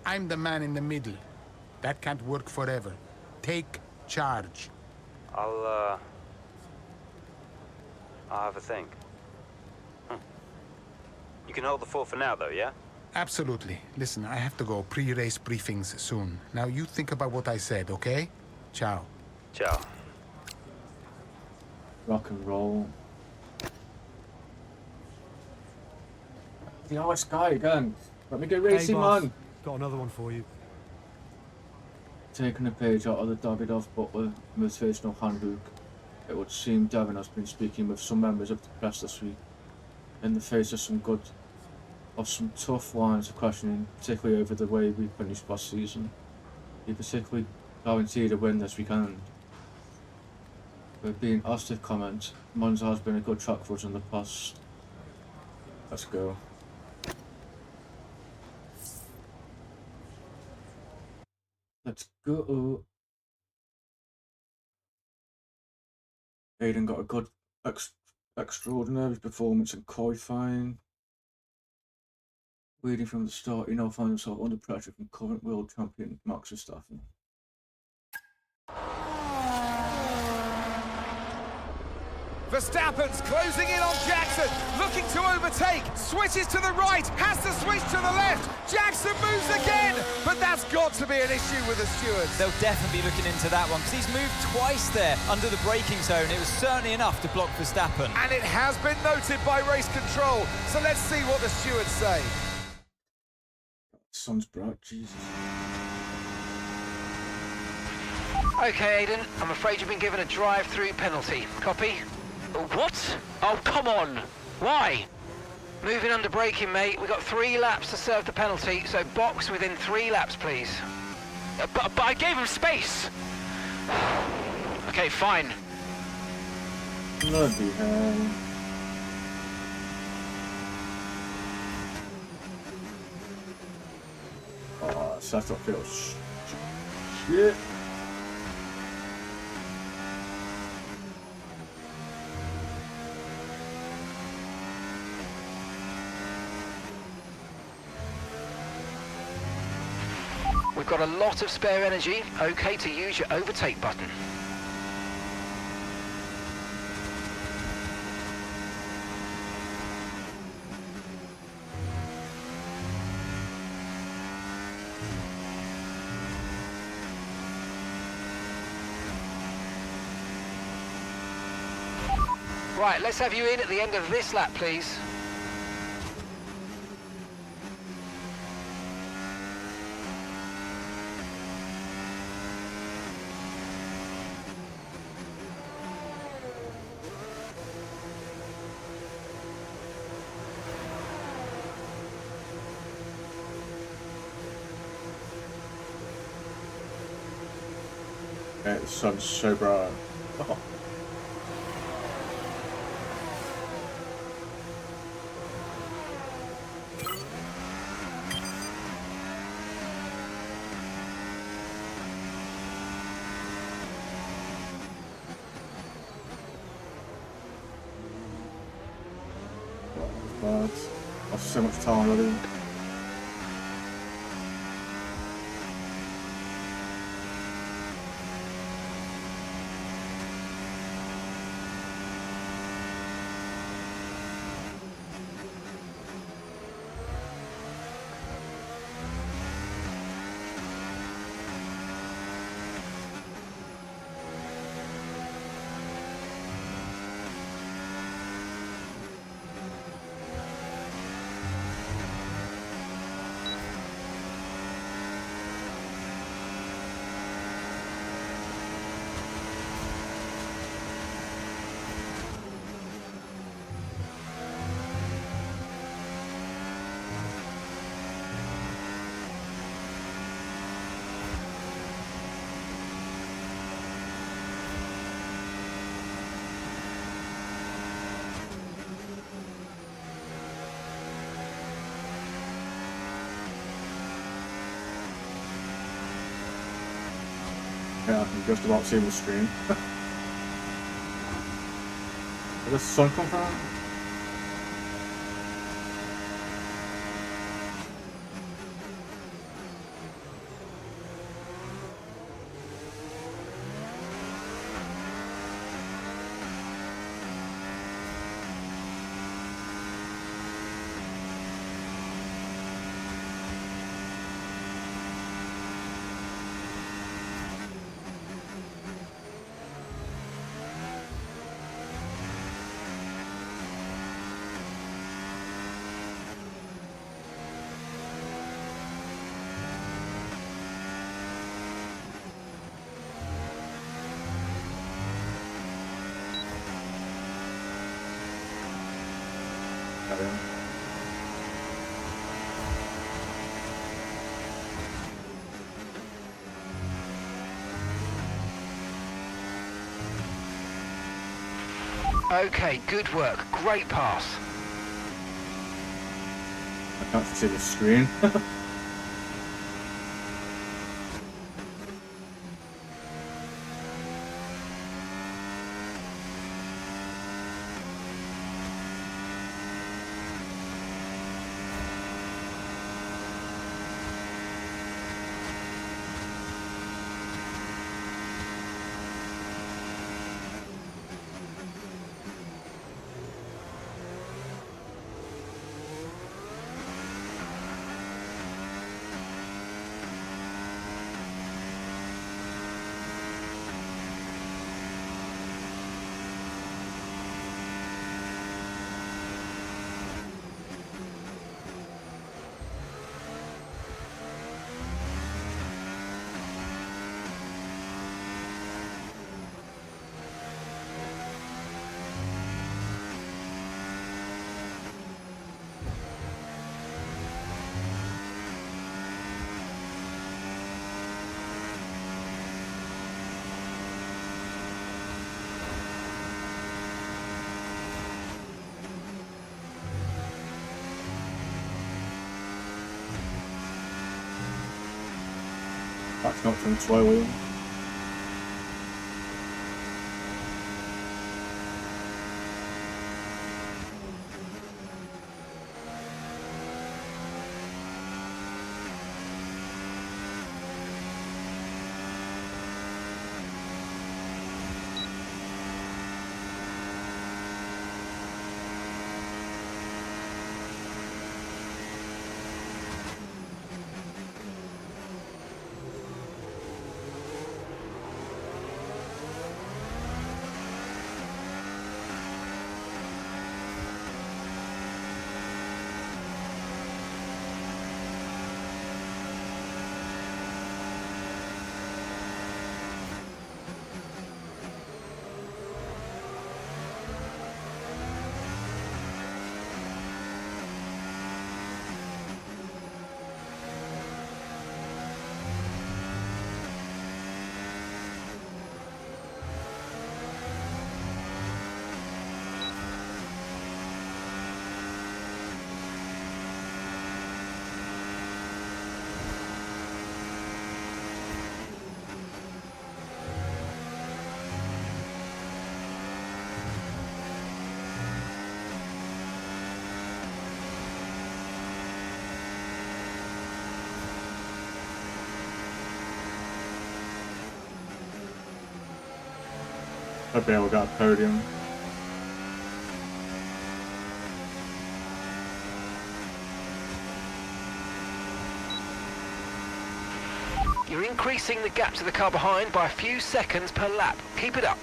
I'm the man in the middle. That can't work forever. Take charge. I'll have a think. You can hold the fort for now, though, yeah? Absolutely. Listen, I have to go. Pre-race briefings soon. Now you think about what I said, okay? Ciao. Ciao. Rock and roll. The ice guy again. Let me get racing, boss. man. Got another one for you. Taking a page out of the Davidoff Butler motivational handbook, it would seem Devon has been speaking with some members of the press this week in the face of some tough lines of questioning, particularly over the way we finished last season. He particularly guaranteed a win this weekend. We're being asked to comment. Monza has been a good track for us in the past. Let's go. Let's go. Aiden got a good, extraordinary performance in qualifying. Leading from the start, he now finds himself under pressure from current world champion Max Verstappen. Verstappen's closing in on Jackson, looking to overtake, switches to the right, has to switch to the left, Jackson moves again, but that's got to be an issue with the stewards. They'll definitely be looking into that one, because he's moved twice there under the braking zone. It was certainly enough to block Verstappen. And it has been noted by race control, so let's see what the stewards say. Sun's bright, Jesus. Okay, Aiden, I'm afraid you've been given a drive-through penalty. Copy? What? Oh, come on! Why? Moving under braking, mate. We've got 3 laps to serve the penalty, so box within 3 laps, please. But I gave him space! Okay, fine. Bloody hell. Oh, setup feels shit. We've got a lot of spare energy. Okay to use your overtake button. Right, let's have you in at the end of this lap, please. Yeah, the sun's so bright. Oh. Bad. Lost so much time already. Yeah, I can just about see the screen. Where does the sun come from? Carry on. Okay, good work. Great pass. I can't see the screen. That's not from slowly. I barely got a podium. You're increasing the gap to the car behind by a few seconds per lap. Keep it up.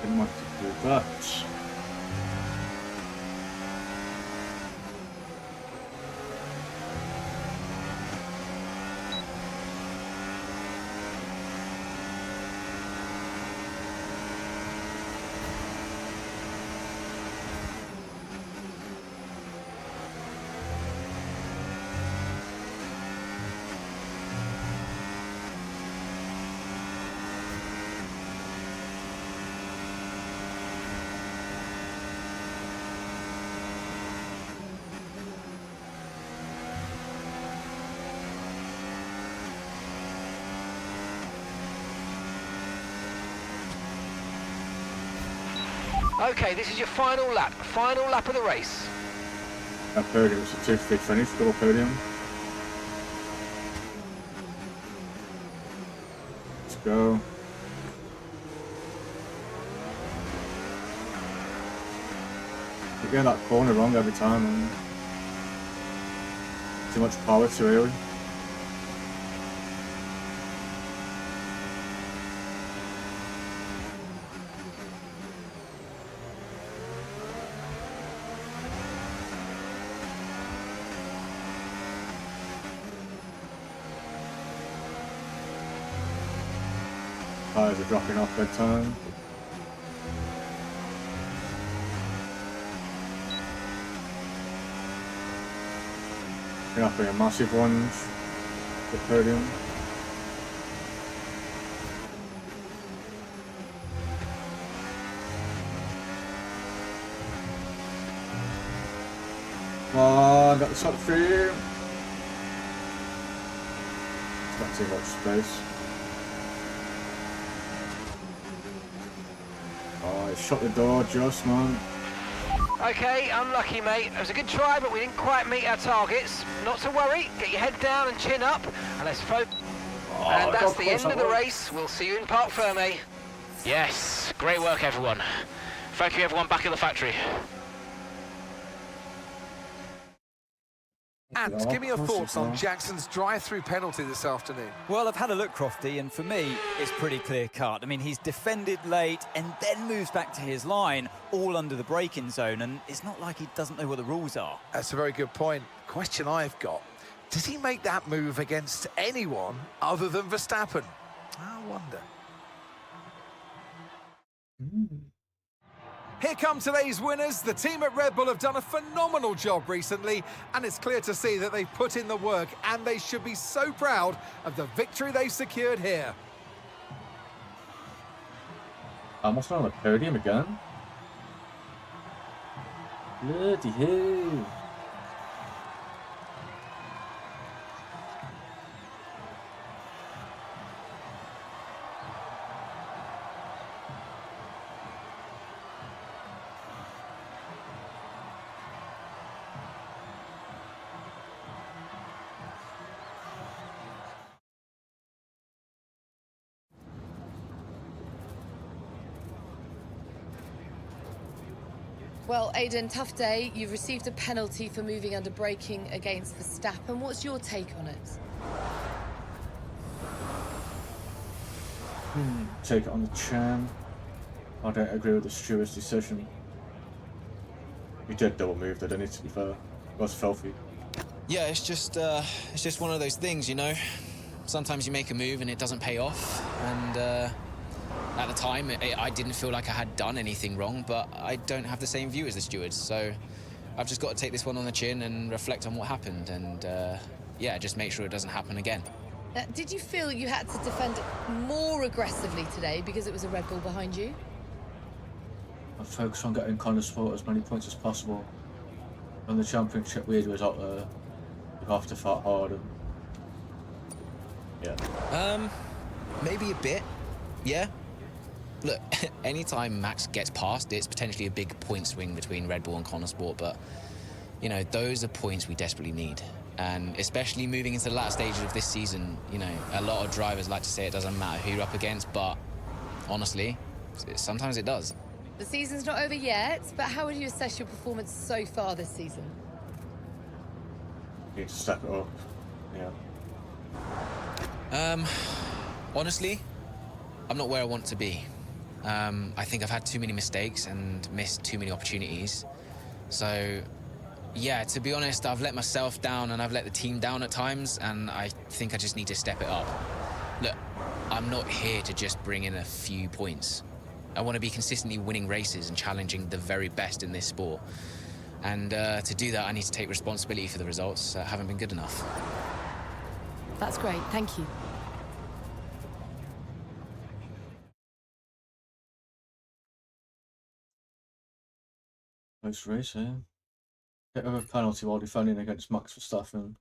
Didn't want to do that. Okay, this is your final lap of the race. That podium was a two-stage finish, double podium. Let's go. You're getting that corner wrong every time, and too much power too early. Tires are dropping off big time. Going to be a massive lunge, the podium. Come on, got the top three. Not too much space. Oh, he shut the door just, man. Okay, unlucky, mate. It was a good try, but we didn't quite meet our targets. Not to worry. Get your head down and chin up, and let's focus. And that's the end of the race. We'll see you in Parc Ferme. Yes, great work, everyone. Thank you, everyone, back at the factory. And give me your thoughts on Jackson's drive-through penalty this afternoon. Well, I've had a look, Crofty, and for me, it's pretty clear-cut. I mean, he's defended late and then moves back to his line, all under the braking zone, and it's not like he doesn't know what the rules are. That's a very good point. Question I've got, does he make that move against anyone other than Verstappen? I wonder. Here come today's winners. The team at Red Bull have done a phenomenal job recently, and it's clear to see that they've put in the work, and they should be so proud of the victory they've secured here. Almost on the podium again. Bloody hell. Well, Aiden, tough day. You've received a penalty for moving under braking against Verstappen. What's your take on it? Take it on the chin. I don't agree with the steward's decision. He did double move, didn't he, to be fair? It was filthy. Yeah, it's just one of those things, you know. Sometimes you make a move and it doesn't pay off, and at the time, I didn't feel like I had done anything wrong, but I don't have the same view as the stewards, so I've just got to take this one on the chin and reflect on what happened, and yeah, just make sure it doesn't happen again. Did you feel you had to defend more aggressively today because it was a Red Bull behind you? I focus on getting Connor Sport as many points as possible. When the championship leader was out there, you have to fight hard and... yeah. Maybe a bit, yeah. Look, anytime Max gets past, it's potentially a big point swing between Red Bull and Connor Sport, but, you know, those are points we desperately need. And especially moving into the latter stages of this season, you know, a lot of drivers like to say it doesn't matter who you're up against, but honestly, sometimes it does. The season's not over yet, but how would you assess your performance so far this season? You need to step it up, yeah. Honestly, I'm not where I want to be. I think I've had too many mistakes and missed too many opportunities. So, yeah, to be honest, I've let myself down and I've let the team down at times, and I think I just need to step it up. Look, I'm not here to just bring in a few points. I want to be consistently winning races and challenging the very best in this sport. And to do that, I need to take responsibility for the results that haven't been good enough. That's great, thank you. Close race, eh? Hit with a penalty while defending against Max Verstappen.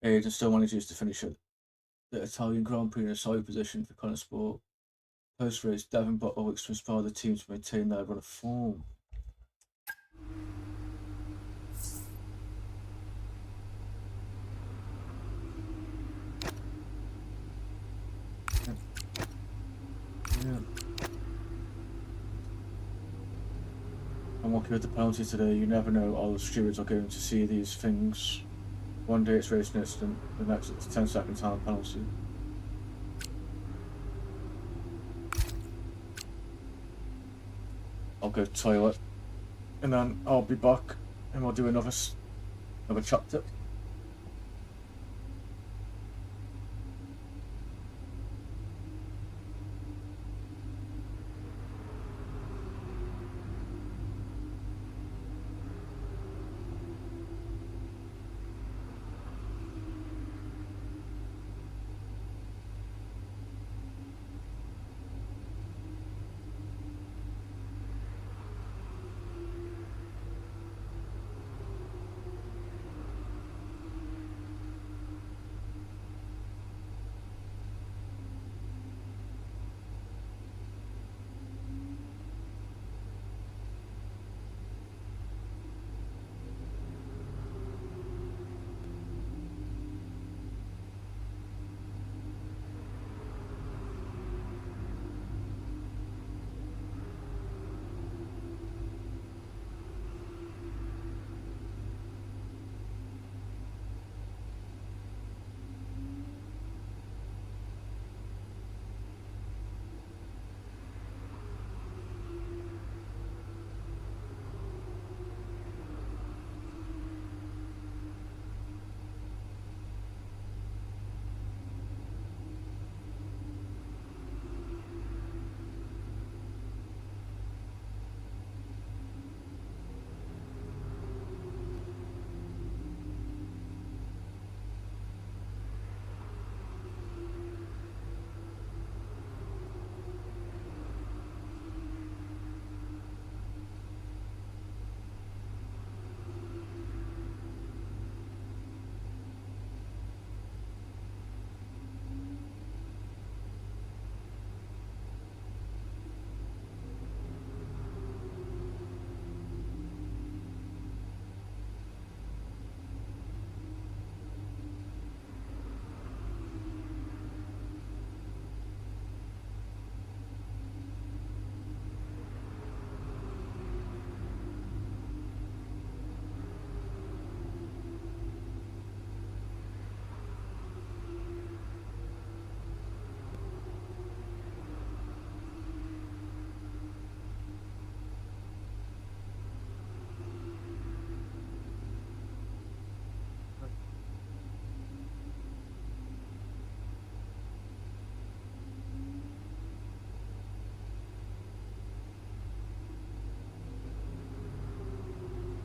Aiden still manages to finish at the Italian Grand Prix in a solid position for Connor Sport. Post race, Devin Butler looks to inspire the team to maintain their run of form. lucky with the penalty today. You never know, all the stewards are going to see these things. One day it's racing instant, the next it's 10-second time penalty. I'll go to the toilet, and then I'll be back, and we'll do another chapter.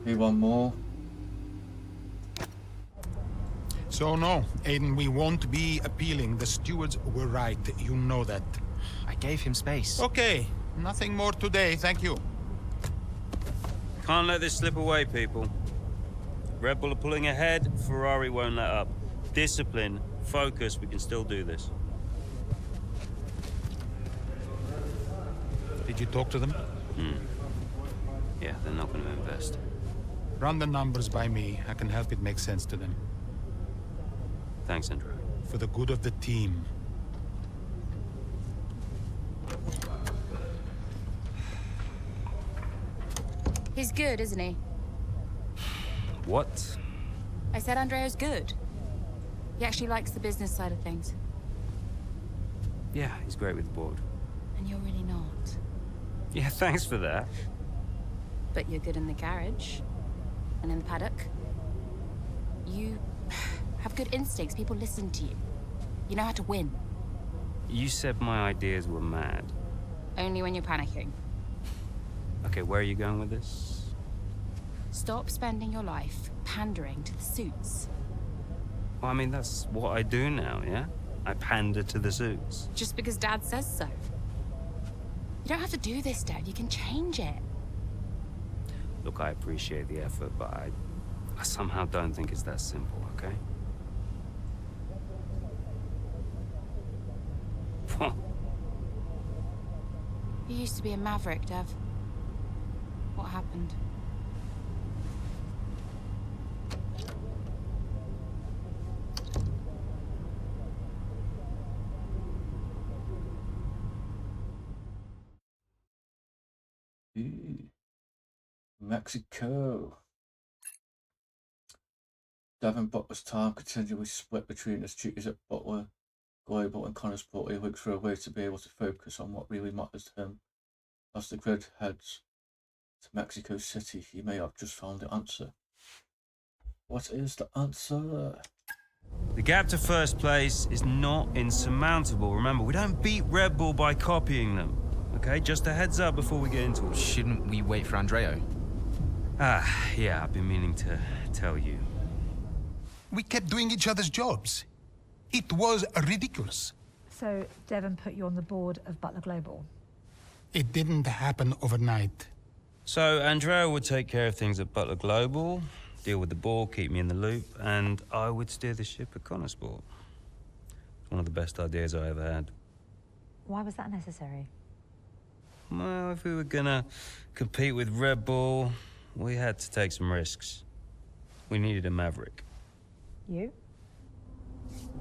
Maybe one more. So no, Aiden, we won't be appealing. The stewards were right. You know that. I gave him space. Okay, nothing more today, thank you. Can't let this slip away, people. Red Bull are pulling ahead, Ferrari won't let up. Discipline, focus, we can still do this. Did you talk to them? Yeah, they're not going to invest. Run the numbers by me. I can help it make sense to them. Thanks, Andrew. For the good of the team. He's good, isn't he? What? I said Andrea's good. He actually likes the business side of things. Yeah, he's great with the board. And you're really not. Yeah, thanks for that. But you're good in the garage. And in the paddock. You have good instincts. People listen to you. You know how to win. You said my ideas were mad. Only when you're panicking. Okay, where are you going with this? Stop spending your life pandering to the suits. Well, I mean, that's what I do now, yeah? I pander to the suits. Just because Dad says so. You don't have to do this, Dad. You can change it. Look, I appreciate the effort, but I somehow don't think it's that simple, okay? You used to be a maverick, Dev. What happened? Mexico. Devin Butler's time continually split between his duties at Butler Global and Connorsport. He looks for a way to be able to focus on what really matters to him. As the grid heads to Mexico City, he may have just found the answer. What is the answer? The gap to first place is not insurmountable. Remember, we don't beat Red Bull by copying them. Okay, just a heads up before we get into it. Shouldn't we wait for Andreo? Yeah, I've been meaning to tell you. We kept doing each other's jobs. It was ridiculous. So Devon put you on the board of Butler Global? It didn't happen overnight. So Andrea would take care of things at Butler Global, deal with the ball, keep me in the loop, and I would steer the ship at Connorsport. It's one of the best ideas I ever had. Why was that necessary? Well, if we were gonna compete with Red Bull, we had to take some risks. We needed a maverick. You?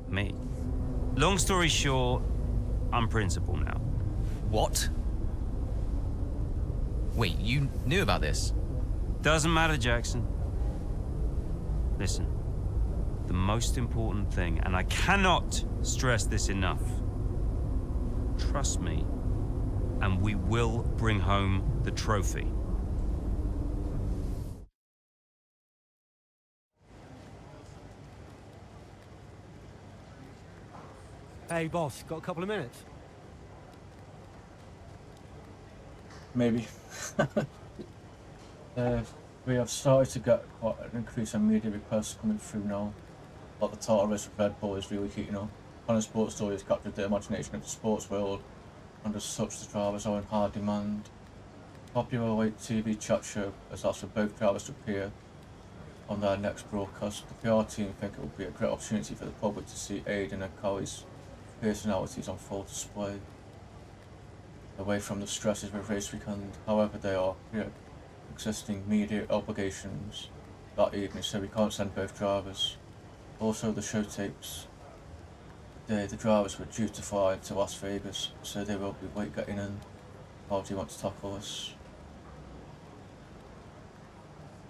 Me. Long story short, I'm principal now. What? Wait, you knew about this? Doesn't matter, Jackson. Listen, the most important thing, and I cannot stress this enough, trust me, and we will bring home the trophy. Hey, boss, got a couple of minutes? Maybe. We have started to get quite an increase in media requests coming through now. Like the title race with Red Bull is really heating up. Connorsport story has captured the imagination of the sports world, and as such the drivers are in high demand. Popular late TV chat show has asked for both drivers to appear on their next broadcast. The PR team think it will be a great opportunity for the public to see Aiden and Callie's personalities on full display, away from the stresses of race weekend. However, there are existing media obligations that evening, so we can't send both drivers. Also, the show tapes the drivers were due to fly to Las Vegas, so they will be late getting in. How do you want to tackle this?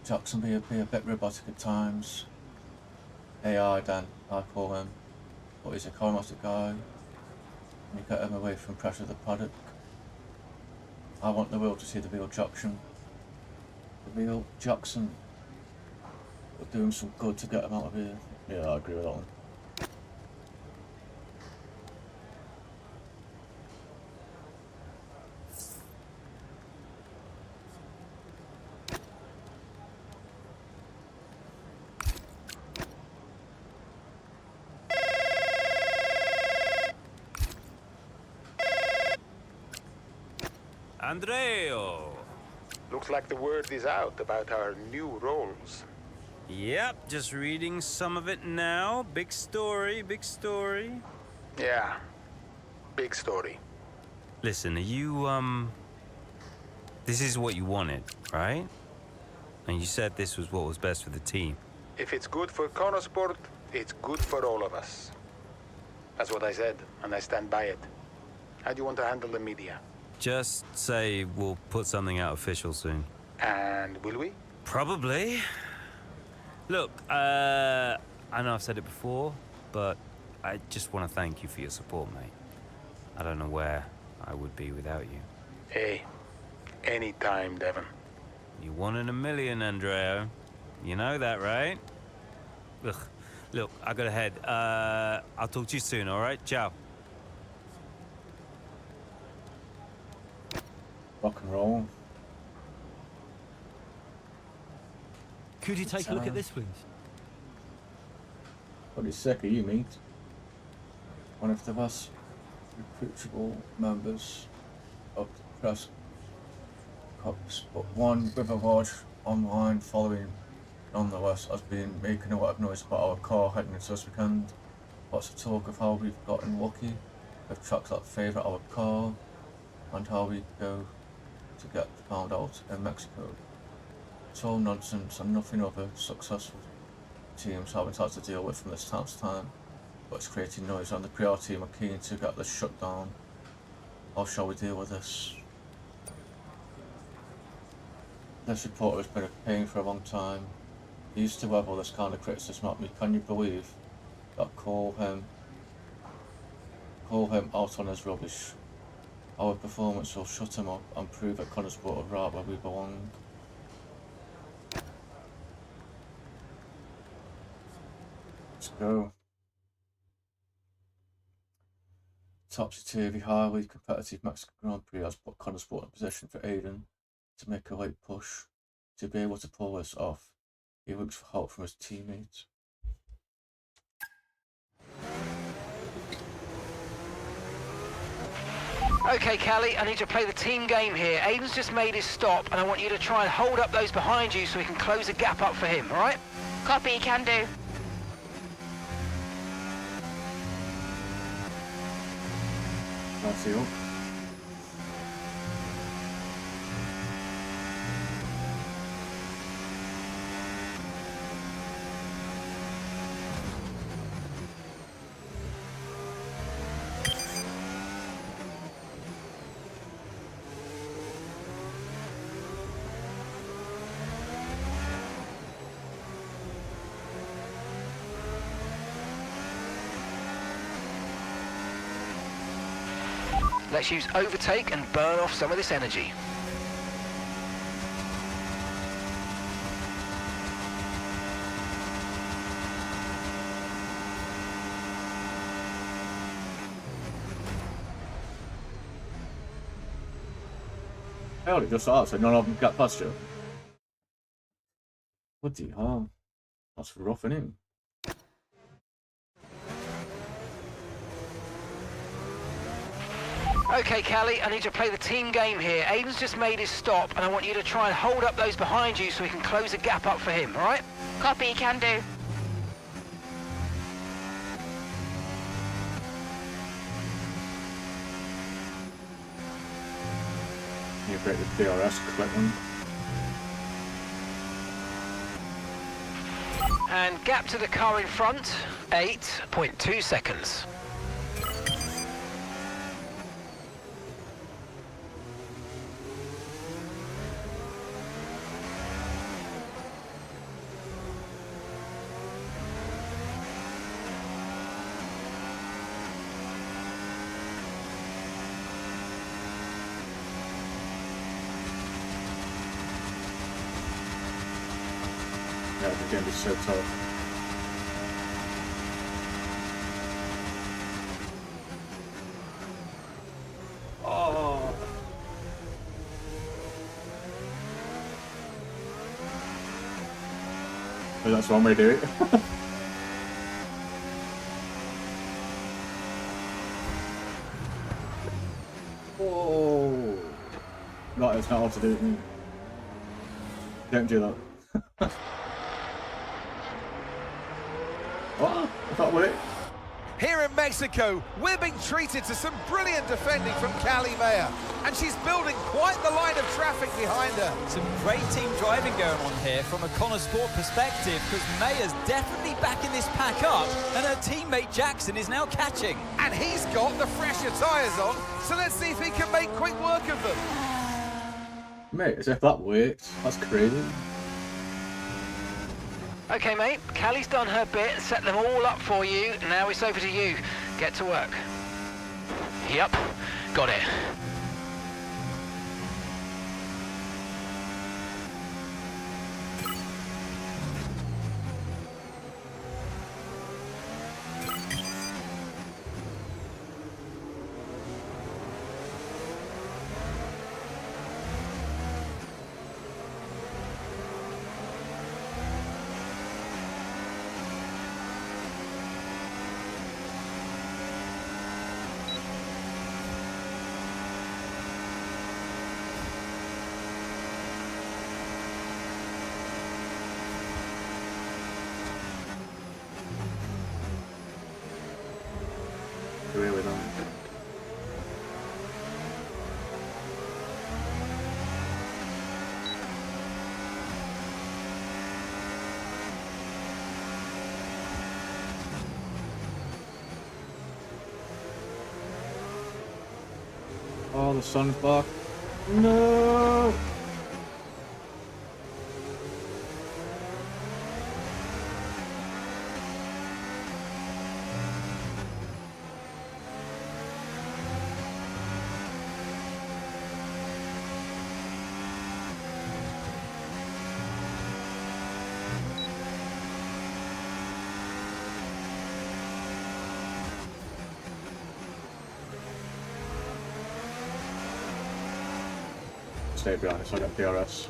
Jackson be a bit robotic at times. AI Dan, I call him, but he's a charismatic guy. And you get him away from pressure of the paddock. I want the world to see the real Jackson. The real Jackson. We're doing some good to get him out of here. Yeah, I agree with that one. Andreo! Looks like the word is out about our new roles. Yep, just reading some of it now. Big story, big story. Yeah, big story. Listen, are you, this is what you wanted, right? And you said this was what was best for the team. If it's good for Connorsport, it's good for all of us. That's what I said, and I stand by it. How do you want to handle the media? Just say we'll put something out official soon. And will we? Probably. Look, I know I've said it before, but I just want to thank you for your support, mate. I don't know where I would be without you. Hey, anytime, Devon. You 1 in a million, Andreo. You know that, right? Ugh. Look, I gotta head. I'll talk to you soon, all right? Ciao. Rock and roll. Could you take a look at this, please? What is sick of you, mate? One of the most recruitable members of the press corps, but one with a large online following nonetheless has been making a lot of noise about our car heading into this weekend. Lots of talk of how we've gotten lucky with tracks that favour our car and how we go to get found out in Mexico. It's all nonsense and nothing other successful teams haven't had to deal with from this time to time, but it's creating noise and the PR team are keen to get this shut down. How shall we deal with this? This reporter has been a pain for a long time. He used to level this kind of criticism at me. Can you believe that call him out on his rubbish? Our performance will shut him up and prove that Connorsport are right where we belong. Let's go. Topsy-turvy, highly competitive Mexican Grand Prix has put Connorsport in position for Aiden to make a late push. To be able to pull this off, he looks for help from his teammates. Okay, Callie, I need you to play the team game here. Aiden's just made his stop, and I want you to try and hold up those behind you so we can close the gap up for him, all right? Copy, can do. That's you. Let's use overtake and burn off some of this energy. Hell, it just starts, so none of them got past you. Bloody hell. That's rough, isn't it? Okay, Callie, I need you to play the team game here. Aiden's just made his stop, and I want you to try and hold up those behind you so we can close the gap up for him, all right? Copy, can do. You break the DRS quick one. And gap to the car in front, 8.2 seconds. Yeah, it's going to be so tough. Oh. Oh, that's one way to do it. Oh. Right, it's not hard to do it. Don't do that. What? I thought would it? Here in Mexico, we're being treated to some brilliant defending from Callie Mayer, and she's building quite the line of traffic behind her. Some great team driving going on here from a Connorsport perspective, because Mayer's definitely backing this pack up, and her teammate Jackson is now catching. And he's got the fresher tyres on, so let's see if he can make quick work of them. Mate, as if that worked. That's crazy. Okay, mate, Callie's done her bit, set them all up for you. Now it's over to you. Get to work. Yep, got it. Really don't. Oh, the sun's back. No! stay behind this, I'll get PRS.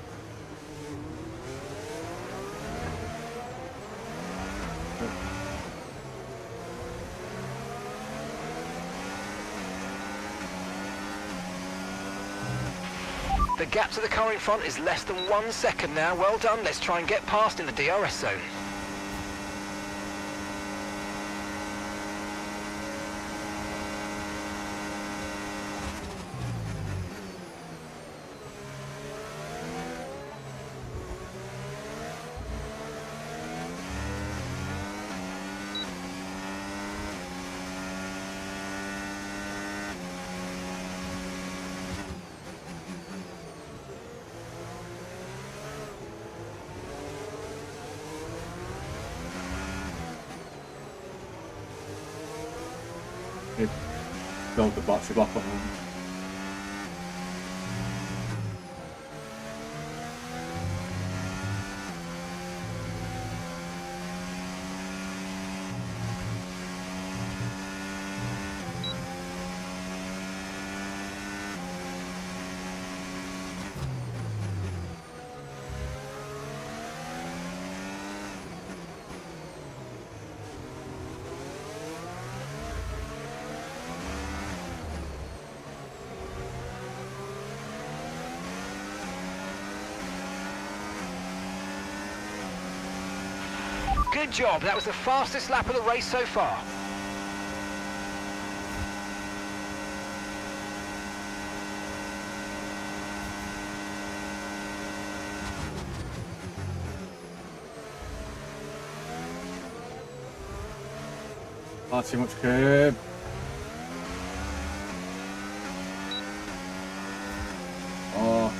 The gap to the car in front is less than 1 second now. Well done. Let's try and get past in the DRS zone. Build the battery back on. Good job. That was the fastest lap of the race so far. Not too much curb. Oh.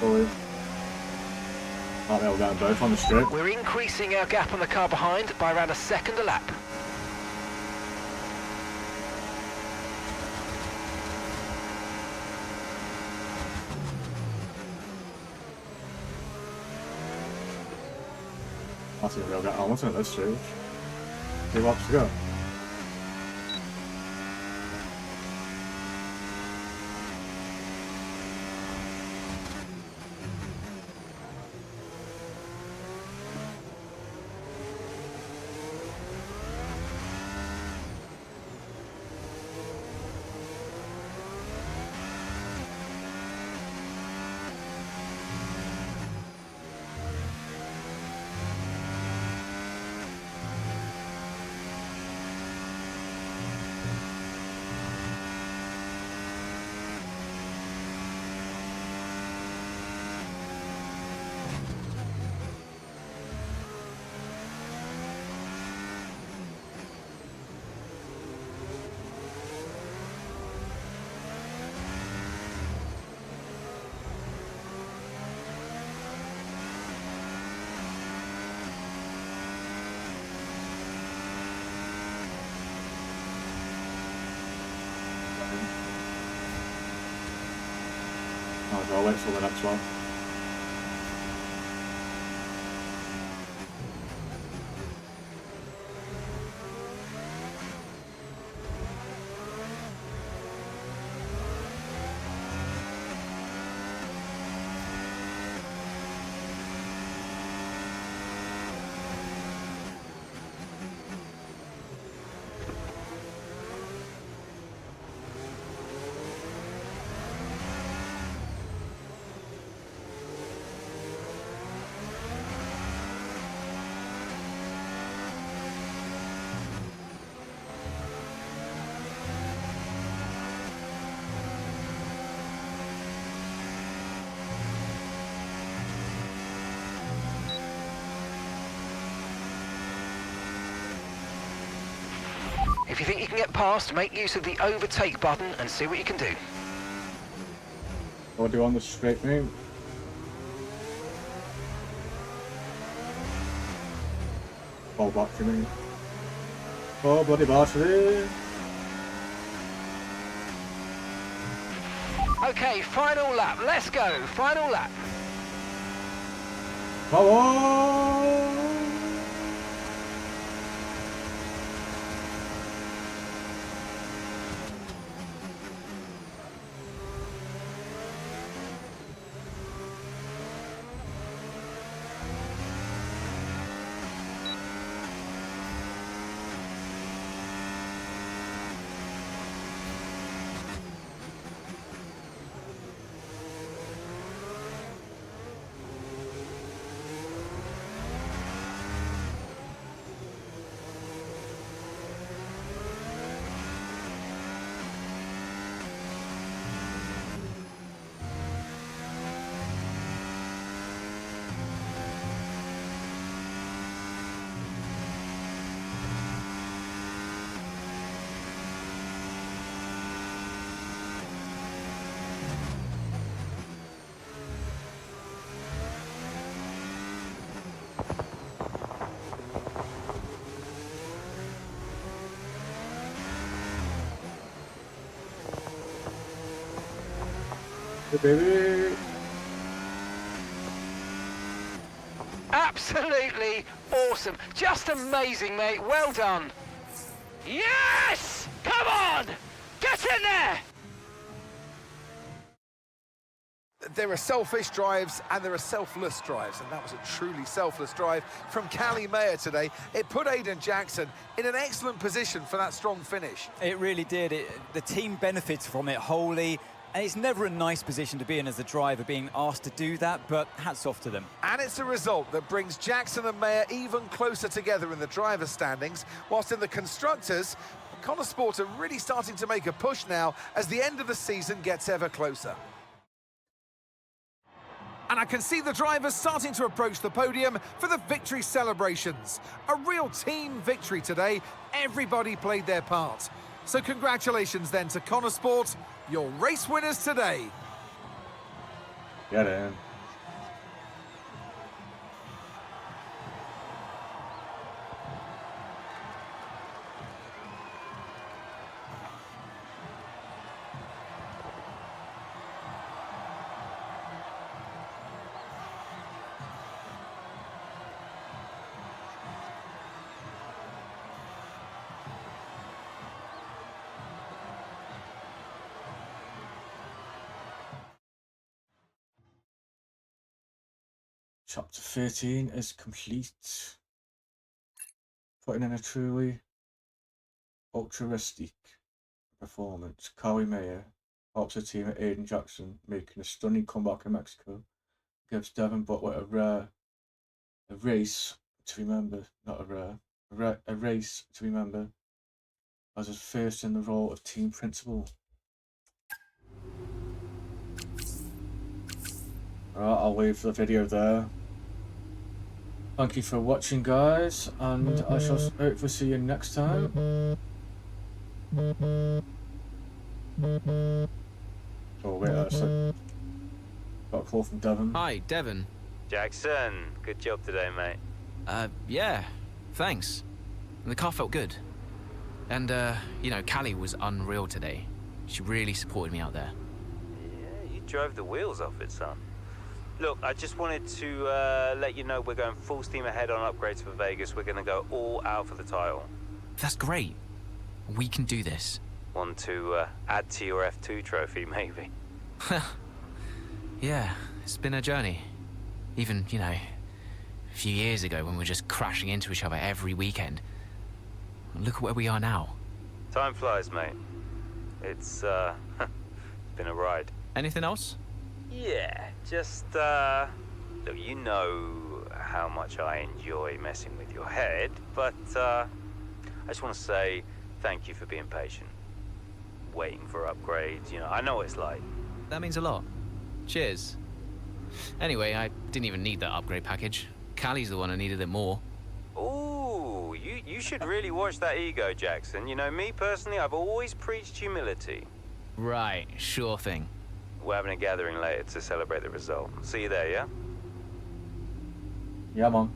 Forward. Might be able to get them both on the strip. We're increasing our gap on the car behind by around a second a lap. I think we'll get Hamilton at this stage. 2 laps to go. I'll wait till the next one. If you think you can get past, make use of the overtake button and see what you can do. What do you want the straight move? Fall back to me. Oh, bloody battery! Okay, final lap. Let's go. Final lap. Come on! Baby. Absolutely awesome. Just amazing, mate. Well done. Yes! Come on! Get in there! There are selfish drives and there are selfless drives, and that was a truly selfless drive from Callie Mayer today. It put Aiden Jackson in an excellent position for that strong finish. It really did. The team benefits from it wholly. And it's never a nice position to be in as a driver, being asked to do that, but hats off to them. And it's a result that brings Jackson and Mayer even closer together in the driver's standings, whilst in the constructors, Connor Sport are really starting to make a push now as the end of the season gets ever closer. And I can see the drivers starting to approach the podium for the victory celebrations. A real team victory today. Everybody played their part. So congratulations then to Connor Sport, your race winners today. Get in. Chapter 13 is complete. Putting in a truly altruistic performance. Callie Mayer helps the team at Aiden Jackson, making a stunning comeback in Mexico. Gives Devin Butler a race to remember, a race to remember, as his first in the role of team principal. Alright, I'll leave the video there. Thank you for watching, guys, and I shall hopefully see you next time. Oh wait, got a call from Devin. Hi, Devin. Jackson, good job today, mate. Yeah, thanks. The car felt good. And, you know, Callie was unreal today. She really supported me out there. Yeah, you drove the wheels off it, son. Look, I just wanted to let you know we're going full steam ahead on upgrades for Vegas. We're going to go all out for the title. That's great. We can do this. Want to add to your F2 trophy, maybe? Yeah, it's been a journey. Even, you know, a few years ago when we were just crashing into each other every weekend. Look at where we are now. Time flies, mate. It's been a ride. Anything else? Yeah, just, look, you know how much I enjoy messing with your head, but, I just want to say thank you for being patient. Waiting for upgrades, you know, I know what it's like. That means a lot. Cheers. Anyway, I didn't even need that upgrade package. Callie's the one who needed it more. Ooh, you You should really watch that ego, Jackson. You know, me personally, I've always preached humility. Right, sure thing. We're having a gathering later to celebrate the result. See you there, yeah? Yeah, man.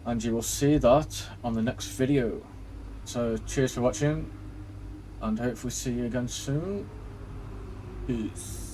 And you will see that on the next video. So, cheers for watching, and hopefully see you again soon. Peace.